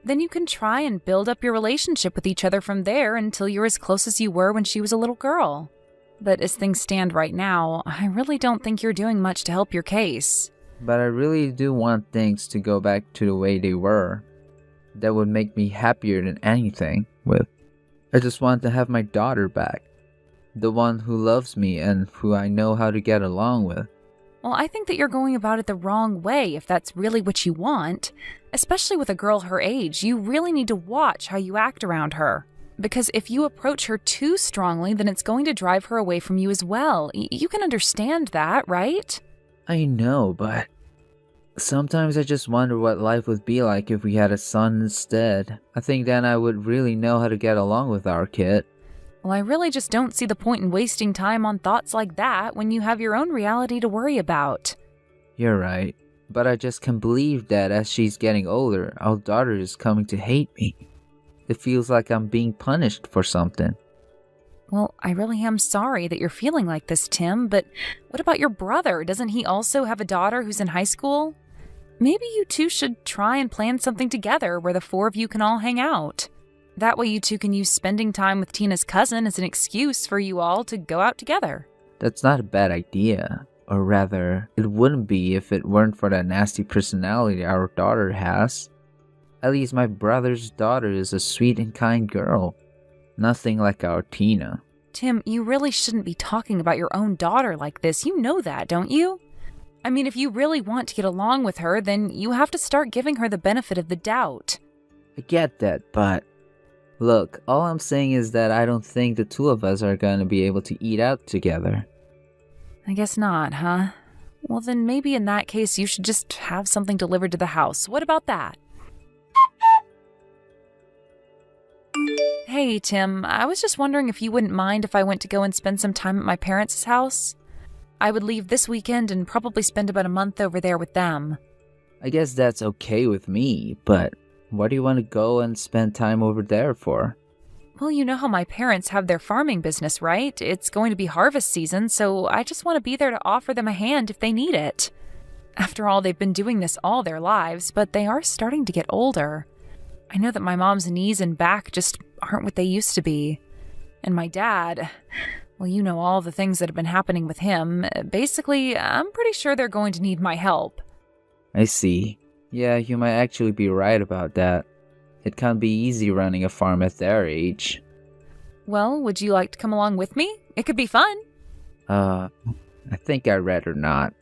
Then you can try and build up your relationship with each other from there until you're as close as you were when she was a little girl. But as things stand right now, I really don't think you're doing much to help your case. But I really do want things to go back to the way they were. That would make me happier than anything with. I just want to have my daughter back. The one who loves me and who I know how to get along with. Well, I think that you're going about it the wrong way if that's really what you want. Especially with a girl her age, you really need to watch how you act around her. Because if you approach her too strongly, then it's going to drive her away from you as well. You can understand that, right? I know, but sometimes I just wonder what life would be like if we had a son instead. I think then I would really know how to get along with our kid. Well, I really just don't see the point in wasting time on thoughts like that when you have your own reality to worry about. You're right, but I just can't believe that as she's getting older, our daughter is coming to hate me. It feels like I'm being punished for something. Well, I really am sorry that you're feeling like this, Tim, but what about your brother? Doesn't he also have a daughter who's in high school? Maybe you two should try and plan something together where the four of you can all hang out. That way you two can use spending time with Tina's cousin as an excuse for you all to go out together. That's not a bad idea. Or rather, it wouldn't be if it weren't for that nasty personality our daughter has. At least my brother's daughter is a sweet and kind girl. Nothing like our Tina. Tim, you really shouldn't be talking about your own daughter like this. You know that, don't you? I mean, if you really want to get along with her, then you have to start giving her the benefit of the doubt. I get that, but look, all I'm saying is that I don't think the two of us are going to be able to eat out together. I guess not, huh? Well, then maybe in that case you should just have something delivered to the house. What about that? Hey, Tim, I was just wondering if you wouldn't mind if I went to go and spend some time at my parents' house. I would leave this weekend and probably spend about a month over there with them. I guess that's okay with me, but why do you want to go and spend time over there for? Well, you know how my parents have their farming business, right? It's going to be harvest season, so I just want to be there to offer them a hand if they need it. After all, they've been doing this all their lives, but they are starting to get older. I know that my mom's knees and back just aren't what they used to be. And my dad, well, you know all the things that have been happening with him. Basically, I'm pretty sure they're going to need my help. I see. Yeah, you might actually be right about that. It can't be easy running a farm at their age. Well, would you like to come along with me? It could be fun. I think I'd rather not.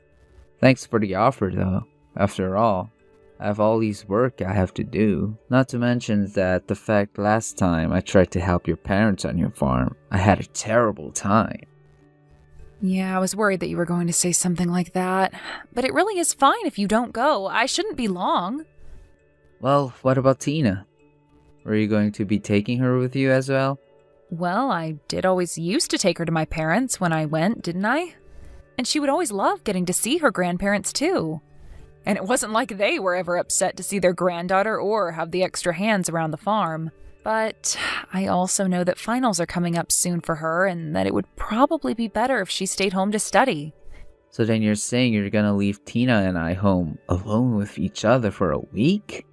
Thanks for the offer, though. After all, I have all these work I have to do. Not to mention that the fact last time I tried to help your parents on your farm, I had a terrible time. Yeah, I was worried that you were going to say something like that. But it really is fine if you don't go. I shouldn't be long. Well, what about Tina? Were you going to be taking her with you as well? Well, I did always used to take her to my parents when I went, didn't I? And she would always love getting to see her grandparents, too. And it wasn't like they were ever upset to see their granddaughter or have the extra hands around the farm. But I also know that finals are coming up soon for her and that it would probably be better if she stayed home to study. So then you're saying you're gonna leave Tina and I home alone with each other for a week?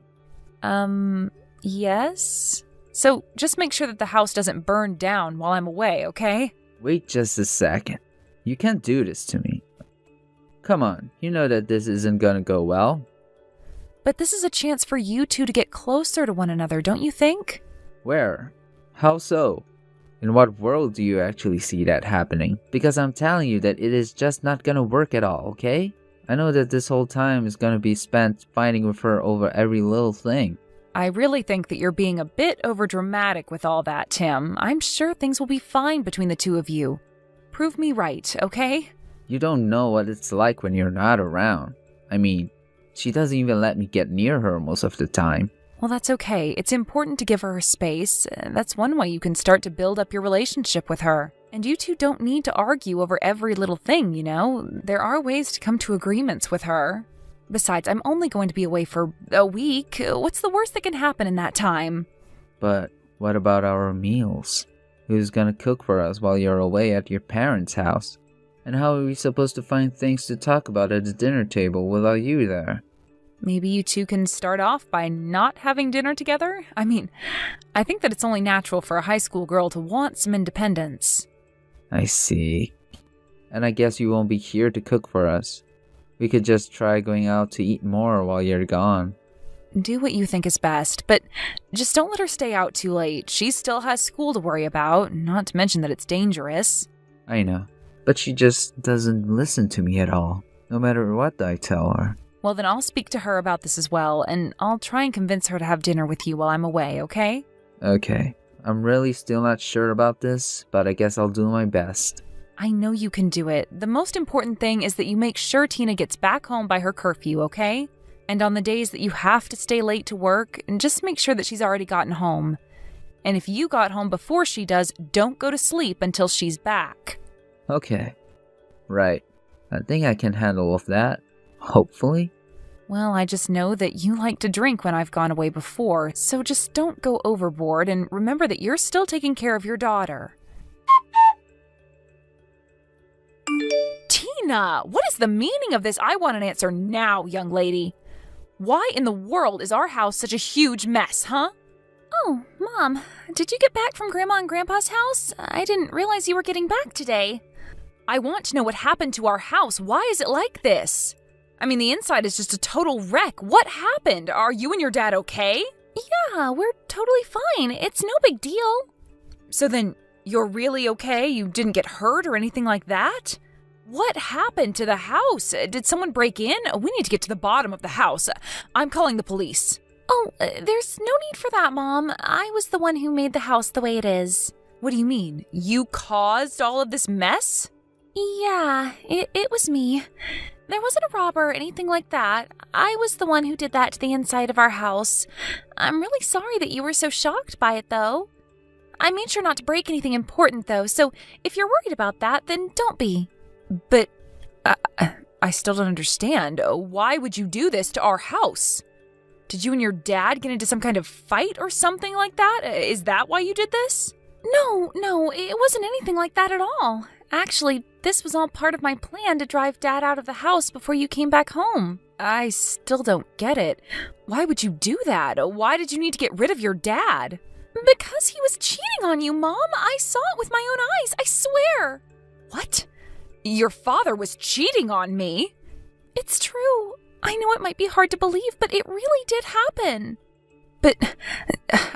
Yes? So just make sure that the house doesn't burn down while I'm away, okay? Wait just a second. You can't do this to me. Come on, you know that this isn't gonna go well. But this is a chance for you two to get closer to one another, don't you think? Where? How so? In what world do you actually see that happening? Because I'm telling you that it is just not gonna work at all, okay? I know that this whole time is gonna be spent fighting with her over every little thing. I really think that you're being a bit overdramatic with all that, Tim. I'm sure things will be fine between the two of you. Prove me right, okay? You don't know what it's like when you're not around. I mean, she doesn't even let me get near her most of the time. Well, that's okay. It's important to give her space. That's one way you can start to build up your relationship with her. And you two don't need to argue over every little thing, you know? There are ways to come to agreements with her. Besides, I'm only going to be away for a week. What's the worst that can happen in that time? But what about our meals? Who's gonna cook for us while you're away at your parents' house? And how are we supposed to find things to talk about at the dinner table without you there? Maybe you two can start off by not having dinner together? I mean, I think that it's only natural for a high school girl to want some independence. I see. And I guess you won't be here to cook for us. We could just try going out to eat more while you're gone. Do what you think is best, but just don't let her stay out too late. She still has school to worry about, not to mention that it's dangerous. I know, but she just doesn't listen to me at all, no matter what I tell her. Well, then I'll speak to her about this as well, and I'll try and convince her to have dinner with you while I'm away, okay? Okay. I'm really still not sure about this, but I guess I'll do my best. I know you can do it. The most important thing is that you make sure Tina gets back home by her curfew, okay? And on the days that you have to stay late to work, and just make sure that she's already gotten home. And if you got home before she does, don't go to sleep until she's back. Okay. Right. I think I can handle with that. Hopefully. Well, I just know that you like to drink when I've gone away before, so just don't go overboard and remember that you're still taking care of your daughter. Tina, what is the meaning of this? I want an answer now, young lady. Why in the world is our house such a huge mess, huh? Oh, Mom, did you get back from Grandma and Grandpa's house? I didn't realize you were getting back today. I want to know what happened to our house. Why is it like this? I mean, the inside is just a total wreck. What happened? Are you and your dad okay? Yeah, we're totally fine. It's no big deal. So then, you're really okay? You didn't get hurt or anything like that? What happened to the house? Did someone break in? We need to get to the bottom of the house. I'm calling the police. Oh, there's no need for that, Mom. I was the one who made the house the way it is. What do you mean? You caused all of this mess? Yeah, it was me. There wasn't a robber or anything like that. I was the one who did that to the inside of our house. I'm really sorry that you were so shocked by it, though. I made sure not to break anything important, though, so if you're worried about that, then don't be. But I still don't understand. Why would you do this to our house? Did you and your dad get into some kind of fight or something like that? Is that why you did this? No, it wasn't anything like that at all. Actually, this was all part of my plan to drive Dad out of the house before you came back home. I still don't get it. Why would you do that? Why did you need to get rid of your dad? Because he was cheating on you, Mom. I saw it with my own eyes, I swear. What? Your father was cheating on me? It's true. I know it might be hard to believe, but it really did happen. But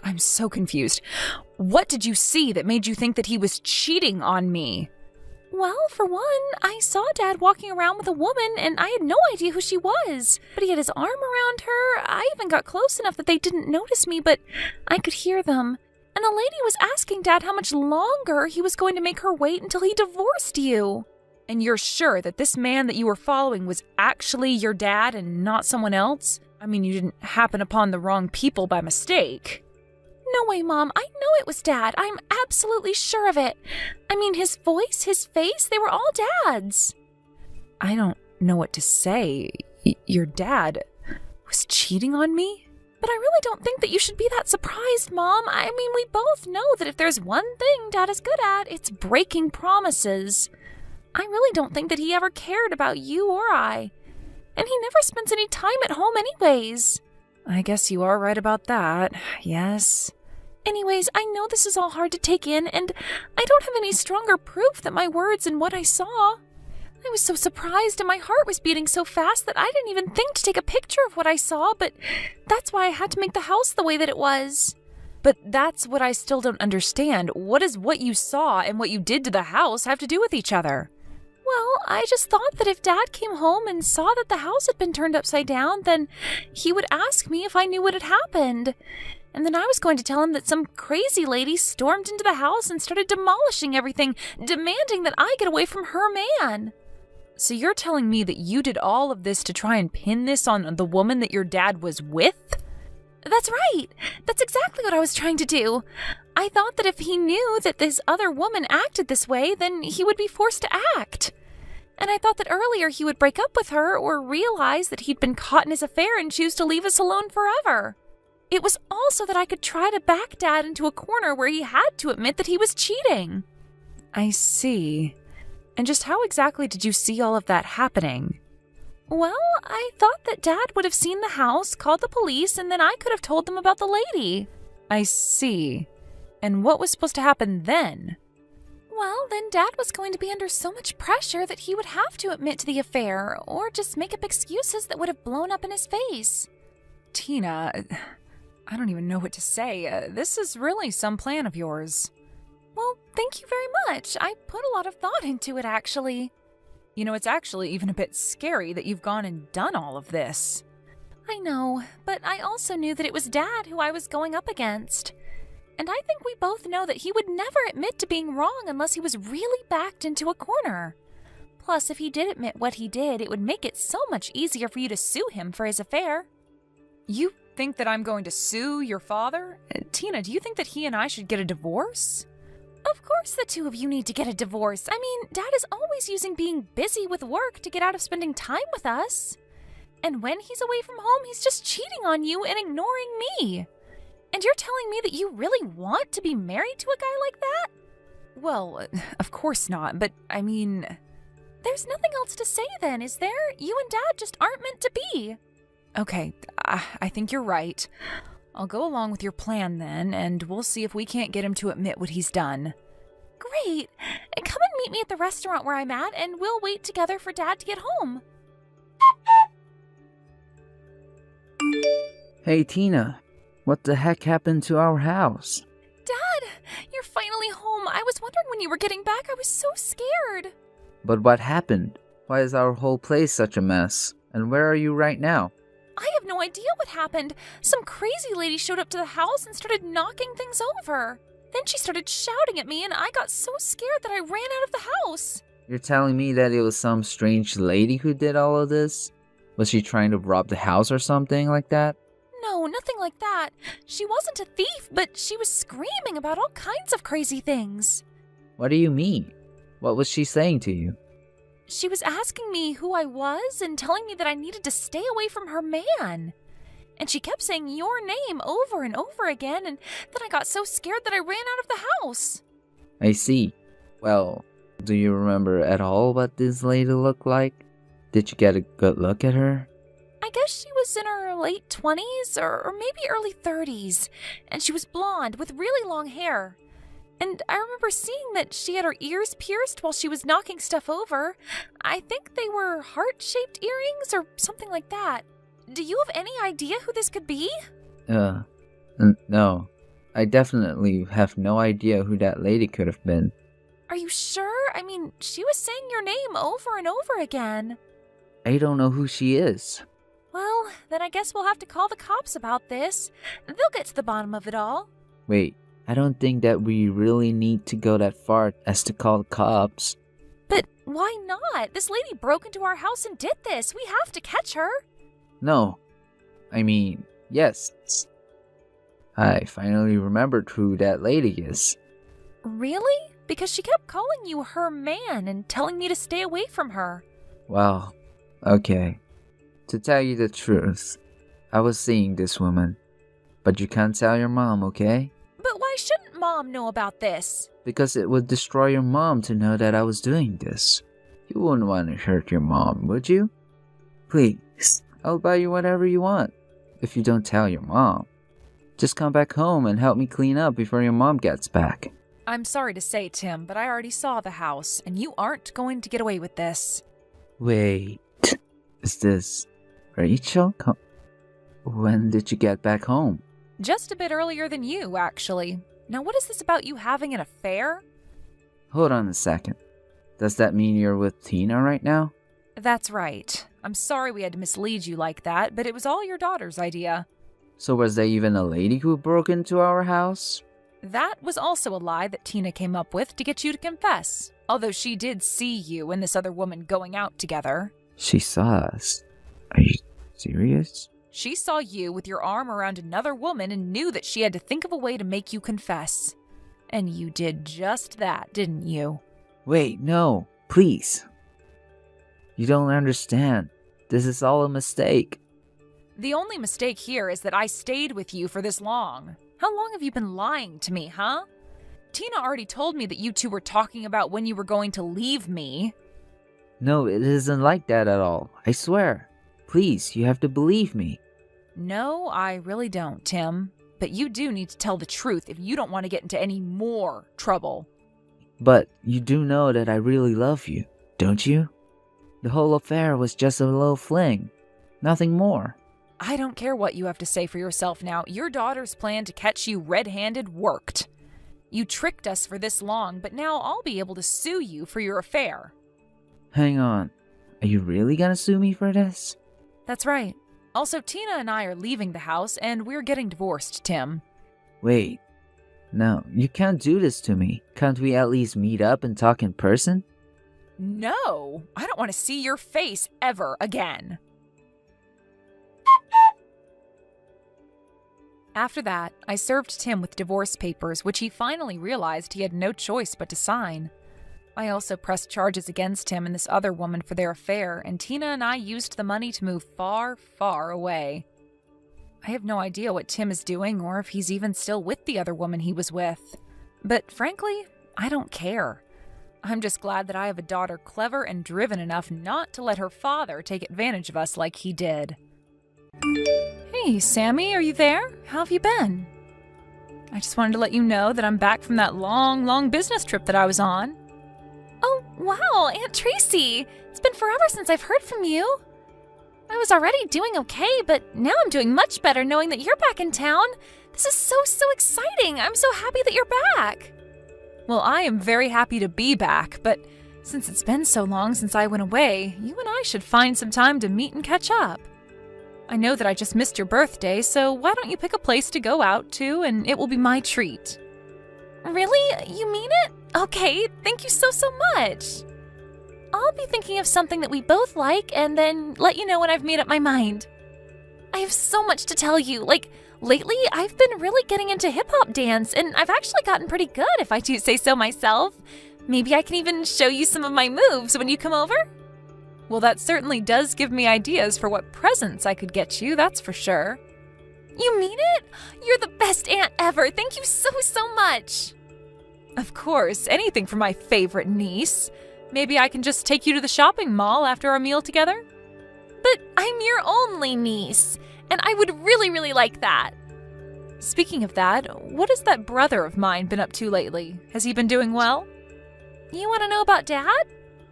I'm so confused. What did you see that made you think that he was cheating on me? Well, for one, I saw Dad walking around with a woman, and I had no idea who she was. But he had his arm around her. I even got close enough that they didn't notice me, but I could hear them. And the lady was asking Dad how much longer he was going to make her wait until he divorced you. And you're sure that this man that you were following was actually your dad and not someone else? I mean, you didn't happen upon the wrong people by mistake. No way, Mom. I know it was Dad. I'm absolutely sure of it. I mean, his voice, his face, they were all Dad's. I don't know what to say. Your dad was cheating on me? But I really don't think that you should be that surprised, Mom. I mean, we both know that if there's one thing Dad is good at, it's breaking promises. I really don't think that he ever cared about you or I. And he never spends any time at home anyways. I guess you are right about that, yes. Anyways, I know this is all hard to take in, and I don't have any stronger proof that my words and what I saw. I was so surprised and my heart was beating so fast that I didn't even think to take a picture of what I saw, but that's why I had to make the house the way that it was. But that's what I still don't understand. What does what you saw and what you did to the house have to do with each other? Well, I just thought that if Dad came home and saw that the house had been turned upside down, then he would ask me if I knew what had happened. And then I was going to tell him that some crazy lady stormed into the house and started demolishing everything, demanding that I get away from her man. So you're telling me that you did all of this to try and pin this on the woman that your dad was with? That's right. That's exactly what I was trying to do. I thought that if he knew that this other woman acted this way, then he would be forced to act. And I thought that earlier he would break up with her or realize that he'd been caught in his affair and choose to leave us alone forever. It was also that I could try to back Dad into a corner where he had to admit that he was cheating. I see. And just how exactly did you see all of that happening? Well, I thought that Dad would have seen the house, called the police, and then I could have told them about the lady. I see. And what was supposed to happen then? Well, then Dad was going to be under so much pressure that he would have to admit to the affair, or just make up excuses that would have blown up in his face. Tina, I don't even know what to say. This is really some plan of yours. Well, thank you very much. I put a lot of thought into it, actually. You know, it's actually even a bit scary that you've gone and done all of this. I know, but I also knew that it was Dad who I was going up against. And I think we both know that he would never admit to being wrong unless he was really backed into a corner. Plus, if he did admit what he did, it would make it so much easier for you to sue him for his affair. You think that I'm going to sue your father? Tina, do you think that he and I should get a divorce? Of course the two of you need to get a divorce. I mean, Dad is always using being busy with work to get out of spending time with us. And when he's away from home, he's just cheating on you and ignoring me. And you're telling me that you really want to be married to a guy like that? Well, of course not, but I mean... There's nothing else to say then, is there? You and Dad just aren't meant to be. Okay, I think you're right. I'll go along with your plan then, and we'll see if we can't get him to admit what he's done. Great! Come and meet me at the restaurant where I'm at, and we'll wait together for Dad to get home. Hey, Tina. What the heck happened to our house? Dad! You're finally home. I was wondering when you were getting back. I was so scared. But what happened? Why is our whole place such a mess? And where are you right now? I have no idea what happened. Some crazy lady showed up to the house and started knocking things over. Then she started shouting at me, and I got so scared that I ran out of the house. You're telling me that it was some strange lady who did all of this? Was she trying to rob the house or something like that? No, nothing like that. She wasn't a thief, but she was screaming about all kinds of crazy things. What do you mean? What was she saying to you? She was asking me who I was and telling me that I needed to stay away from her man. And she kept saying your name over and over again, and then I got so scared that I ran out of the house. I see. Well, do you remember at all what this lady looked like? Did you get a good look at her? I guess she was in her late 20s or maybe early 30s, and she was blonde with really long hair. And I remember seeing that she had her ears pierced while she was knocking stuff over. I think they were heart-shaped earrings or something like that. Do you have any idea who this could be? No. I definitely have no idea who that lady could have been. Are you sure? I mean, she was saying your name over and over again. I don't know who she is. Well, then I guess we'll have to call the cops about this. They'll get to the bottom of it all. Wait, I don't think that we really need to go that far as to call the cops. But why not? This lady broke into our house and did this. We have to catch her. No. I mean, yes. I finally remembered who that lady is. Really? Because she kept calling you her man and telling me to stay away from her. Well, okay. To tell you the truth, I was seeing this woman. But you can't tell your mom, okay? But why shouldn't Mom know about this? Because it would destroy your mom to know that I was doing this. You wouldn't want to hurt your mom, would you? Please, I'll buy you whatever you want. If you don't tell your mom. Just come back home and help me clean up before your mom gets back. I'm sorry to say, Tim, but I already saw the house, and you aren't going to get away with this. Wait, is this Rachel? When did you get back home? Just a bit earlier than you, actually. Now, what is this about you having an affair? Hold on a second. Does that mean you're with Tina right now? That's right. I'm sorry we had to mislead you like that, but it was all your daughter's idea. So was there even a lady who broke into our house? That was also a lie that Tina came up with to get you to confess, although she did see you and this other woman going out together. She saw us. Are you serious? She saw you with your arm around another woman and knew that she had to think of a way to make you confess. And you did just that, didn't you? Wait, no, please. You don't understand. This is all a mistake. The only mistake here is that I stayed with you for this long. How long have you been lying to me, huh? Tina already told me that you two were talking about when you were going to leave me. No, it isn't like that at all. I swear. Please, you have to believe me. No, I really don't, Tim. But you do need to tell the truth if you don't want to get into any more trouble. But you do know that I really love you, don't you? The whole affair was just a little fling. Nothing more. I don't care what you have to say for yourself now. Your daughter's plan to catch you red-handed worked. You tricked us for this long, but now I'll be able to sue you for your affair. Hang on. Are you really gonna sue me for this? That's right. Also, Tina and I are leaving the house, and we're getting divorced, Tim. Wait. No, you can't do this to me. Can't we at least meet up and talk in person? No! I don't want to see your face ever again. After that, I served Tim with divorce papers, which he finally realized he had no choice but to sign. I also pressed charges against him and this other woman for their affair, and Tina and I used the money to move far, far away. I have no idea what Tim is doing or if he's even still with the other woman he was with. But frankly, I don't care. I'm just glad that I have a daughter clever and driven enough not to let her father take advantage of us like he did. Hey, Sammy, are you there? How have you been? I just wanted to let you know that I'm back from that long, long business trip that I was on. Oh, wow, Aunt Tracy! It's been forever since I've heard from you. I was already doing okay, but now I'm doing much better knowing that you're back in town. This is so exciting. I'm so happy that you're back. Well, I am very happy to be back, but since it's been so long since I went away, you and I should find some time to meet and catch up. I know that I just missed your birthday, so why don't you pick a place to go out to, and it will be my treat. Really? You mean it? Okay, thank you so much. I'll be thinking of something that we both like and then let you know when I've made up my mind. I have so much to tell you. Lately, I've been really getting into hip-hop dance, and I've actually gotten pretty good, if I do say so myself. Maybe I can even show you some of my moves when you come over? Well, that certainly does give me ideas for what presents I could get you, that's for sure. You mean it? You're the best aunt ever. Thank you so much. Of course, anything for my favorite niece. Maybe I can just take you to the shopping mall after our meal together? But I'm your only niece, and I would really like that. Speaking of that, what has that brother of mine been up to lately? Has he been doing well? You want to know about Dad?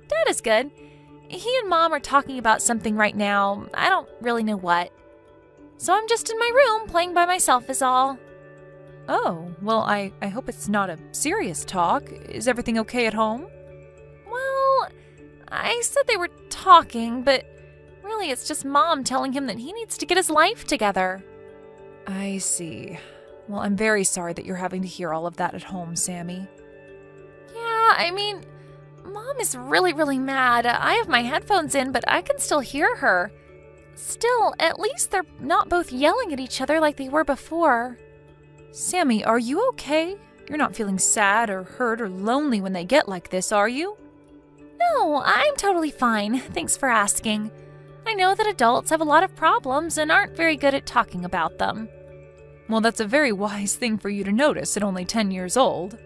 Dad is good. He and Mom are talking about something right now. I don't really know what. So I'm just in my room playing by myself is all. Oh, well, I hope it's not a serious talk. Is everything okay at home? Well, I said they were talking, but really it's just Mom telling him that he needs to get his life together. I see. Well, I'm very sorry that you're having to hear all of that at home, Sammy. Yeah, I mean, Mom is really mad. I have my headphones in, but I can still hear her. Still, at least they're not both yelling at each other like they were before. Sammy, are you okay? You're not feeling sad or hurt or lonely when they get like this, are you? No, I'm totally fine. Thanks for asking. I know that adults have a lot of problems and aren't very good at talking about them. Well, that's a very wise thing for you to notice at only 10 years old.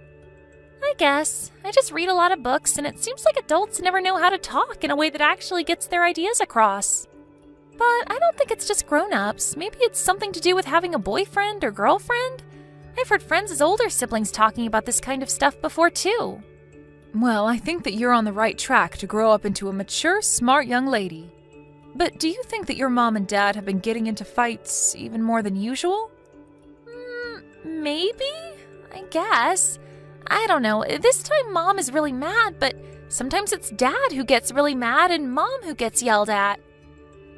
I guess. I just read a lot of books, and it seems like adults never know how to talk in a way that actually gets their ideas across. But I don't think it's just grown-ups. Maybe it's something to do with having a boyfriend or girlfriend. I've heard friends as older siblings talking about this kind of stuff before, too. Well, I think that you're on the right track to grow up into a mature, smart young lady. But do you think that your mom and dad have been getting into fights even more than usual? Maybe? I guess. I don't know. This time Mom is really mad, but sometimes it's Dad who gets really mad and Mom who gets yelled at.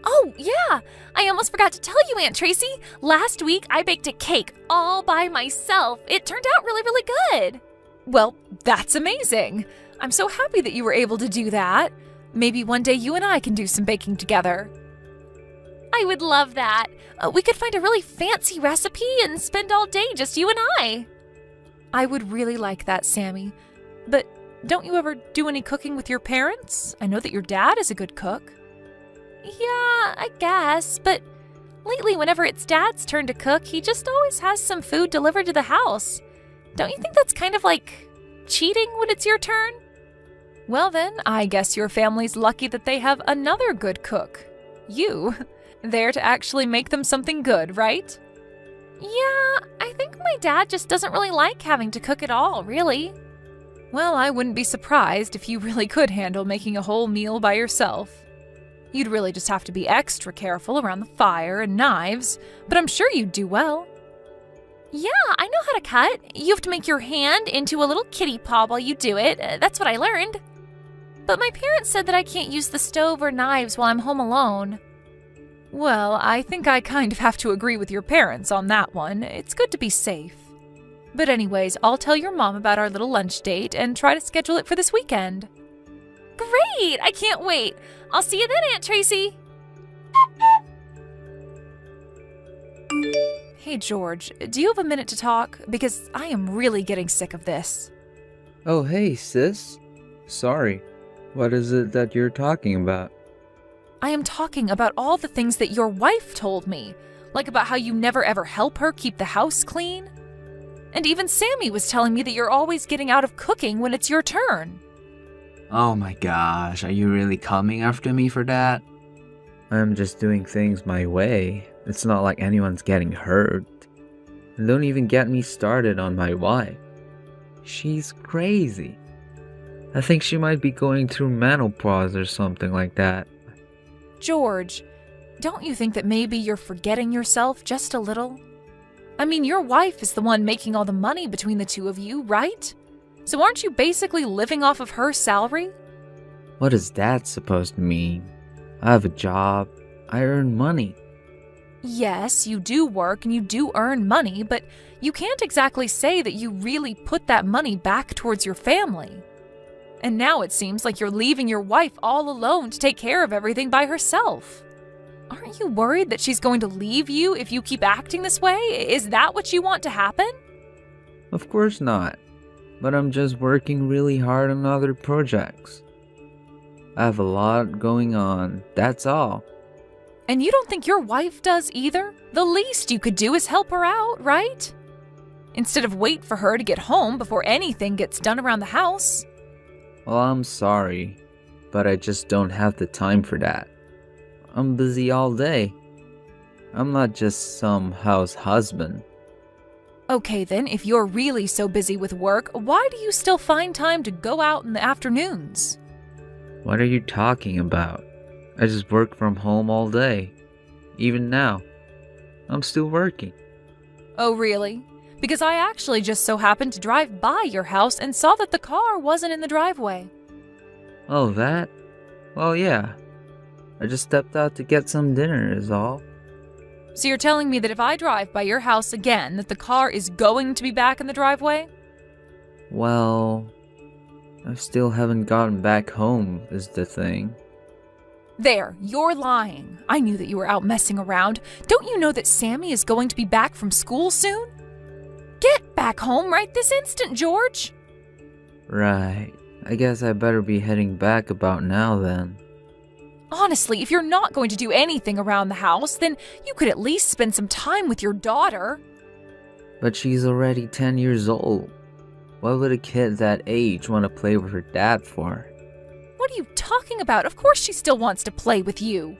Oh, yeah! I almost forgot to tell you, Aunt Tracy. Last week I baked a cake all by myself. It turned out really, really good. Well, that's amazing. I'm so happy that you were able to do that. Maybe one day you and I can do some baking together. I would love that. We could find a really fancy recipe and spend all day just you and I. I would really like that, Sammy. But don't you ever do any cooking with your parents? I know that your dad is a good cook. Yeah, I guess, but lately whenever it's Dad's turn to cook, he just always has some food delivered to the house. Don't you think that's kind of like cheating when it's your turn? Well then, I guess your family's lucky that they have another good cook. You. There to actually make them something good, right? Yeah, I think my dad just doesn't really like having to cook at all, really. Well, I wouldn't be surprised if you really could handle making a whole meal by yourself. You'd really just have to be extra careful around the fire and knives, but I'm sure you'd do well. Yeah, I know how to cut. You have to make your hand into a little kitty paw while you do it. That's what I learned. But my parents said that I can't use the stove or knives while I'm home alone. Well, I think I kind of have to agree with your parents on that one. It's good to be safe. But anyways, I'll tell your mom about our little lunch date and try to schedule it for this weekend. Great! I can't wait. I'll see you then, Aunt Tracy. Hey, George, do you have a minute to talk? Because I am really getting sick of this. Oh, hey, sis. Sorry. What is it that you're talking about? I am talking about all the things that your wife told me, like about how you never ever help her keep the house clean. And even Sammy was telling me that you're always getting out of cooking when it's your turn. Oh my gosh, are you really coming after me for that? I'm just doing things my way. It's not like anyone's getting hurt. And don't even get me started on my wife. She's crazy. I think she might be going through menopause or something like that. George, don't you think that maybe you're forgetting yourself just a little? I mean, your wife is the one making all the money between the two of you, right? So aren't you basically living off of her salary? What is that supposed to mean? I have a job. I earn money. Yes, you do work and you do earn money, but you can't exactly say that you really put that money back towards your family. And now it seems like you're leaving your wife all alone to take care of everything by herself. Aren't you worried that she's going to leave you if you keep acting this way? Is that what you want to happen? Of course not. But I'm just working really hard on other projects. I have a lot going on, that's all. And you don't think your wife does either? The least you could do is help her out, right? Instead of wait for her to get home before anything gets done around the house. Well, I'm sorry, but I just don't have the time for that. I'm busy all day. I'm not just some house husband. Okay then, if you're really so busy with work, why do you still find time to go out in the afternoons? What are you talking about? I just work from home all day. Even now, I'm still working. Oh really? Because I actually just so happened to drive by your house and saw that the car wasn't in the driveway. Oh, that? Well, yeah. I just stepped out to get some dinner is all. So you're telling me that if I drive by your house again, that the car is going to be back in the driveway? Well, I still haven't gotten back home is the thing. There, you're lying. I knew that you were out messing around. Don't you know that Sammy is going to be back from school soon? Get back home right this instant, George! Right. I guess I better be heading back about now then. Honestly, if you're not going to do anything around the house, then you could at least spend some time with your daughter. But she's already 10 years old. What would a kid that age want to play with her dad for? What are you talking about? Of course she still wants to play with you.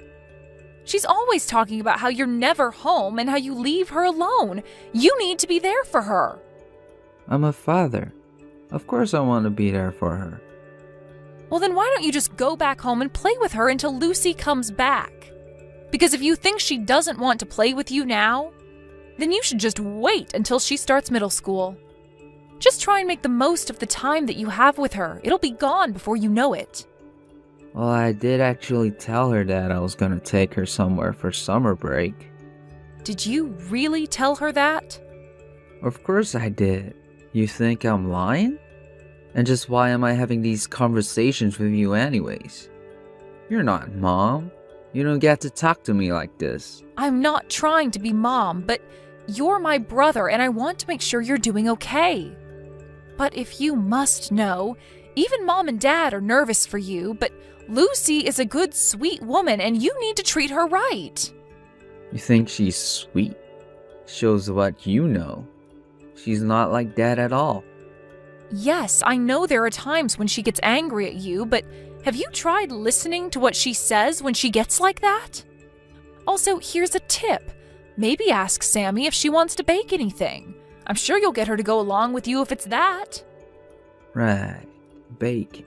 She's always talking about how you're never home and how you leave her alone. You need to be there for her. I'm a father. Of course I want to be there for her. Well, then why don't you just go back home and play with her until Lucy comes back? Because if you think she doesn't want to play with you now, then you should just wait until she starts middle school. Just try and make the most of the time that you have with her. It'll be gone before you know it. Well, I did actually tell her that I was gonna take her somewhere for summer break. Did you really tell her that? Of course I did. You think I'm lying? And just why am I having these conversations with you anyways? You're not Mom. You don't get to talk to me like this. I'm not trying to be Mom, but you're my brother and I want to make sure you're doing okay. But if you must know, even Mom and Dad are nervous for you, but Lucy is a good, sweet woman and you need to treat her right. You think she's sweet? Shows what you know. She's not like Dad at all. Yes, I know there are times when she gets angry at you, but have you tried listening to what she says when she gets like that? Also, here's a tip. Maybe ask Sammy if she wants to bake anything. I'm sure you'll get her to go along with you if it's that. Right, bake.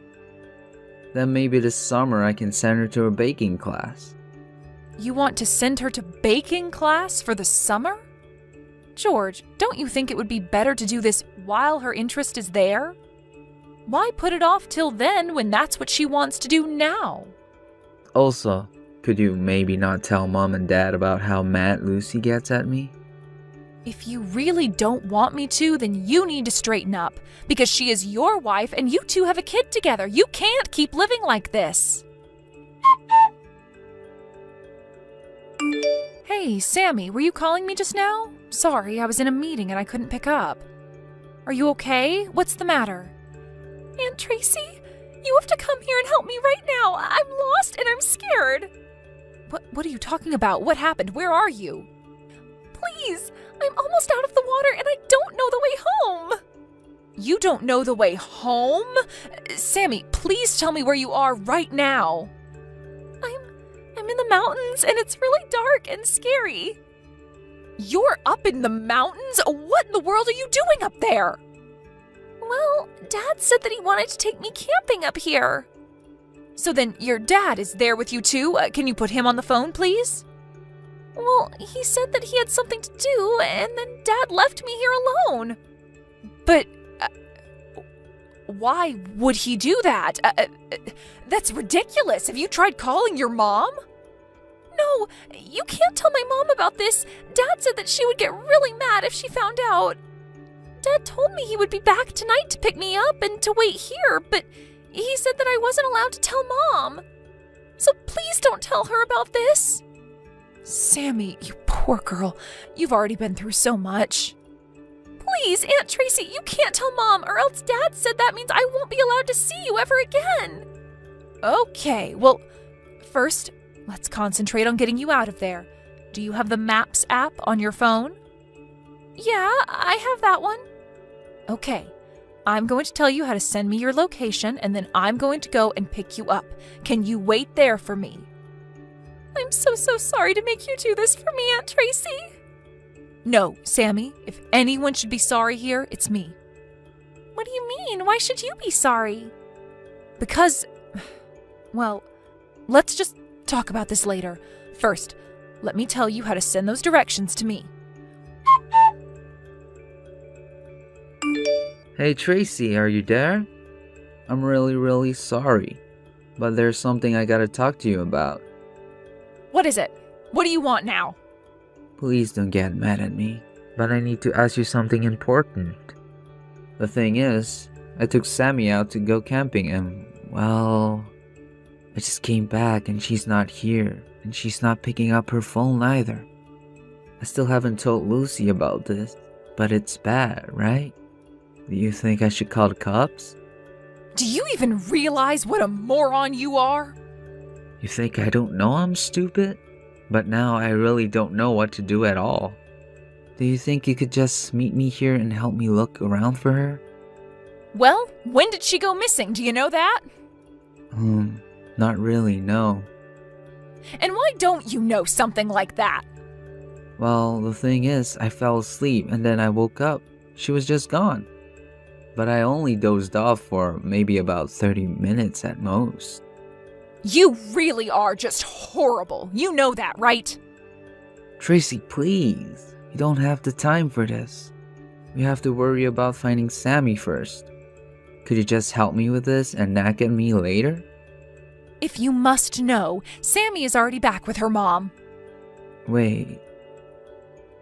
Then maybe this summer I can send her to a baking class. You want to send her to baking class for the summer? George, don't you think it would be better to do this while her interest is there? Why put it off till then when that's what she wants to do now? Also, could you maybe not tell Mom and Dad about how mad Lucy gets at me? If you really don't want me to, then you need to straighten up, because she is your wife and you two have a kid together. You can't keep living like this. Hey, Sammy, were you calling me just now? Sorry, I was in a meeting and I couldn't pick up. Are you okay? What's the matter? Aunt Tracy, you have to come here and help me right now. I'm lost and I'm scared. What are you talking about? What happened? Where are you? Please, I'm almost out of the water and I don't know the way home. You don't know the way home? Sammy, please tell me where you are right now. I'm in the mountains and it's really dark and scary. You're up in the mountains? What in the world are you doing up there? Well, Dad said that he wanted to take me camping up here. So then your dad is there with you too? Can you put him on the phone, please? Well, he said that he had something to do, and then Dad left me here alone. But why would he do that? That's ridiculous. Have you tried calling your mom? No, you can't tell my mom about this. Dad said that she would get really mad if she found out. Dad told me he would be back tonight to pick me up and to wait here, but he said that I wasn't allowed to tell Mom. So please don't tell her about this. Sammy, you poor girl. You've already been through so much. Please, Aunt Tracy, you can't tell Mom, or else Dad said that means I won't be allowed to see you ever again. Okay, well, first, let's concentrate on getting you out of there. Do you have the Maps app on your phone? Yeah, I have that one. Okay, I'm going to tell you how to send me your location, and then I'm going to go and pick you up. Can you wait there for me? I'm so sorry to make you do this for me, Aunt Tracy. No, Sammy, if anyone should be sorry here, it's me. What do you mean? Why should you be sorry? Because, well, let's just talk about this later. First, let me tell you how to send those directions to me. Hey Tracy, are you there? I'm really sorry, but there's something I gotta talk to you about. What is it? What do you want now? Please don't get mad at me, but I need to ask you something important. The thing is, I took Sammy out to go camping and, well, I just came back and she's not here, and she's not picking up her phone either. I still haven't told Lucy about this, but it's bad, right? Do you think I should call the cops? Do you even realize what a moron you are? You think I don't know I'm stupid? But now I really don't know what to do at all. Do you think you could just meet me here and help me look around for her? Well, when did she go missing? Do you know that? Not really, no. And why don't you know something like that? Well, the thing is, I fell asleep and then I woke up. She was just gone. But I only dozed off for maybe about 30 minutes at most. You really are just horrible. You know that, right? Tracy, please. You don't have the time for this. We have to worry about finding Sammy first. Could you just help me with this and nag at me later? If you must know, Sammy is already back with her mom. Wait.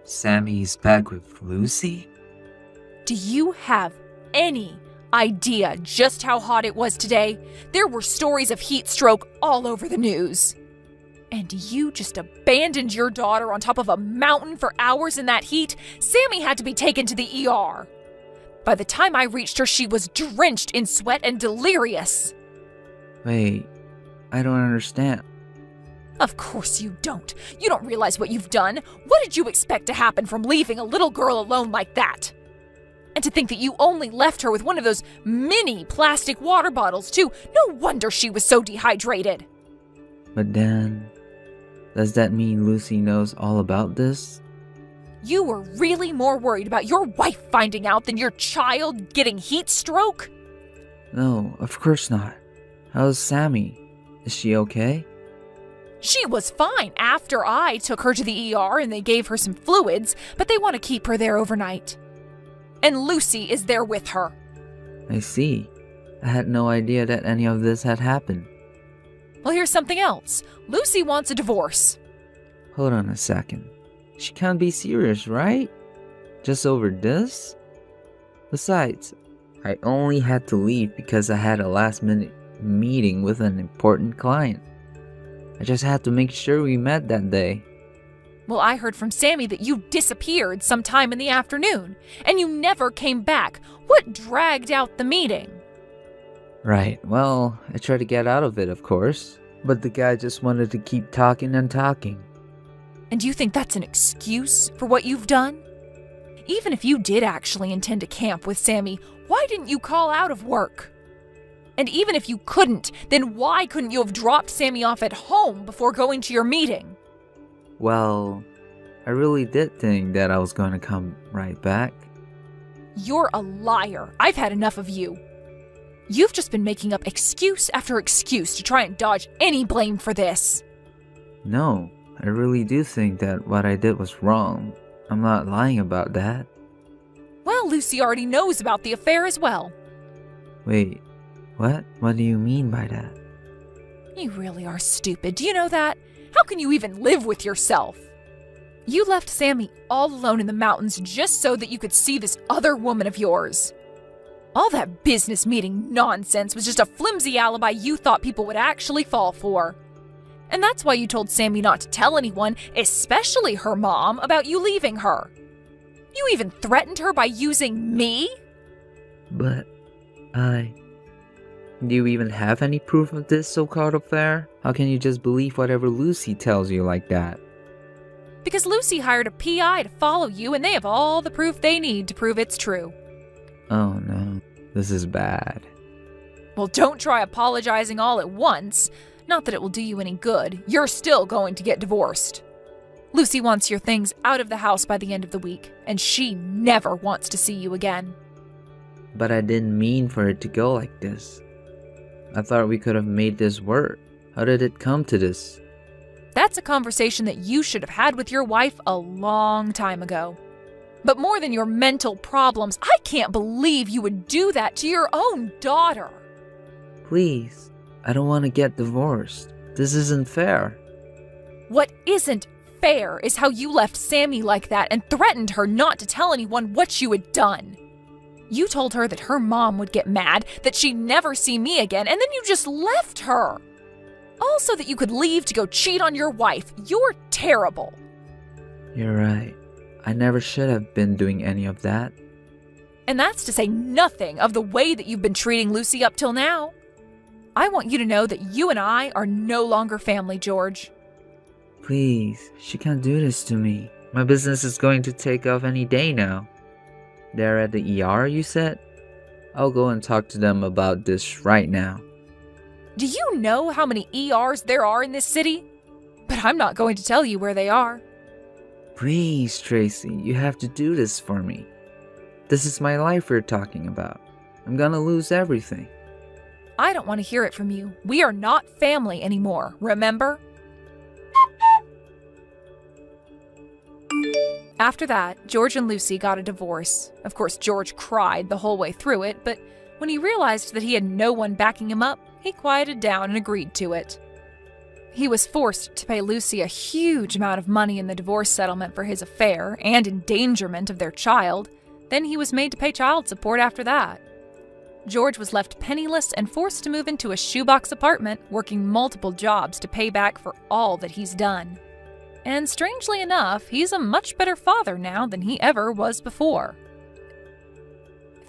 Sammy's back with Lucy? Do you have any idea just how hot it was today? There were stories of heat stroke all over the news. And you just abandoned your daughter on top of a mountain for hours in that heat? Sammy had to be taken to the ER. By the time I reached her, she was drenched in sweat and delirious. Wait, I don't understand. Of course you don't. You don't realize what you've done. What did you expect to happen from leaving a little girl alone like that? And to think that you only left her with one of those mini plastic water bottles, too. No wonder she was so dehydrated. But then, does that mean Lucy knows all about this? You were really more worried about your wife finding out than your child getting heat stroke? No, of course not. How's Sammy? Is she okay? She was fine after I took her to the ER and they gave her some fluids, but they want to keep her there overnight. And Lucy is there with her. I see. I had no idea that any of this had happened. Well, here's something else. Lucy wants a divorce. Hold on a second. She can't be serious, right? Just over this? Besides, I only had to leave because I had a last-minute meeting with an important client. I just had to make sure we met that day. Well, I heard from Sammy that you disappeared sometime in the afternoon, and you never came back. What dragged out the meeting? Right, well, I tried to get out of it, of course. But the guy just wanted to keep talking and talking. And you think that's an excuse for what you've done? Even if you did actually intend to camp with Sammy, why didn't you call out of work? And even if you couldn't, then why couldn't you have dropped Sammy off at home before going to your meeting? Well, I really did think that I was going to come right back. You're a liar. I've had enough of you. You've just been making up excuse after excuse to try and dodge any blame for this. No, I really do think that what I did was wrong. I'm not lying about that. Well, Lucy already knows about the affair as well. Wait, what? What do you mean by that? You really are stupid. Do you know that? How can you even live with yourself? You left Sammy all alone in the mountains just so that you could see this other woman of yours. All that business meeting nonsense was just a flimsy alibi you thought people would actually fall for. And that's why you told Sammy not to tell anyone, especially her mom, about you leaving her. You even threatened her by using me? But do you even have any proof of this so-called affair? How can you just believe whatever Lucy tells you like that? Because Lucy hired a PI to follow you and they have all the proof they need to prove it's true. Oh no, this is bad. Well, don't try apologizing all at once. Not that it will do you any good. You're still going to get divorced. Lucy wants your things out of the house by the end of the week, and she never wants to see you again. But I didn't mean for it to go like this. I thought we could have made this work. How did it come to this? That's a conversation that you should have had with your wife a long time ago. But more than your mental problems, I can't believe you would do that to your own daughter. Please, I don't want to get divorced. This isn't fair. What isn't fair is how you left Sammy like that and threatened her not to tell anyone what you had done. You told her that her mom would get mad, that she'd never see me again, and then you just left her. All so that you could leave to go cheat on your wife. You're terrible. You're right. I never should have been doing any of that. And that's to say nothing of the way that you've been treating Lucy up till now. I want you to know that you and I are no longer family, George. Please, she can't do this to me. My business is going to take off any day now. They're at the ER, you said? I'll go and talk to them about this right now. Do you know how many ERs there are in this city? But I'm not going to tell you where they are. Please, Tracy, you have to do this for me. This is my life we're talking about. I'm gonna lose everything. I don't want to hear it from you. We are not family anymore, remember? After that, George and Lucy got a divorce. Of course, George cried the whole way through it, but when he realized that he had no one backing him up, he quieted down and agreed to it. He was forced to pay Lucy a huge amount of money in the divorce settlement for his affair and endangerment of their child. Then he was made to pay child support after that. George was left penniless and forced to move into a shoebox apartment, working multiple jobs to pay back for all that he's done. And strangely enough, he's a much better father now than he ever was before.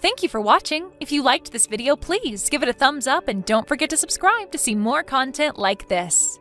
Thank you for watching. If you liked this video, please give it a thumbs up and don't forget to subscribe to see more content like this.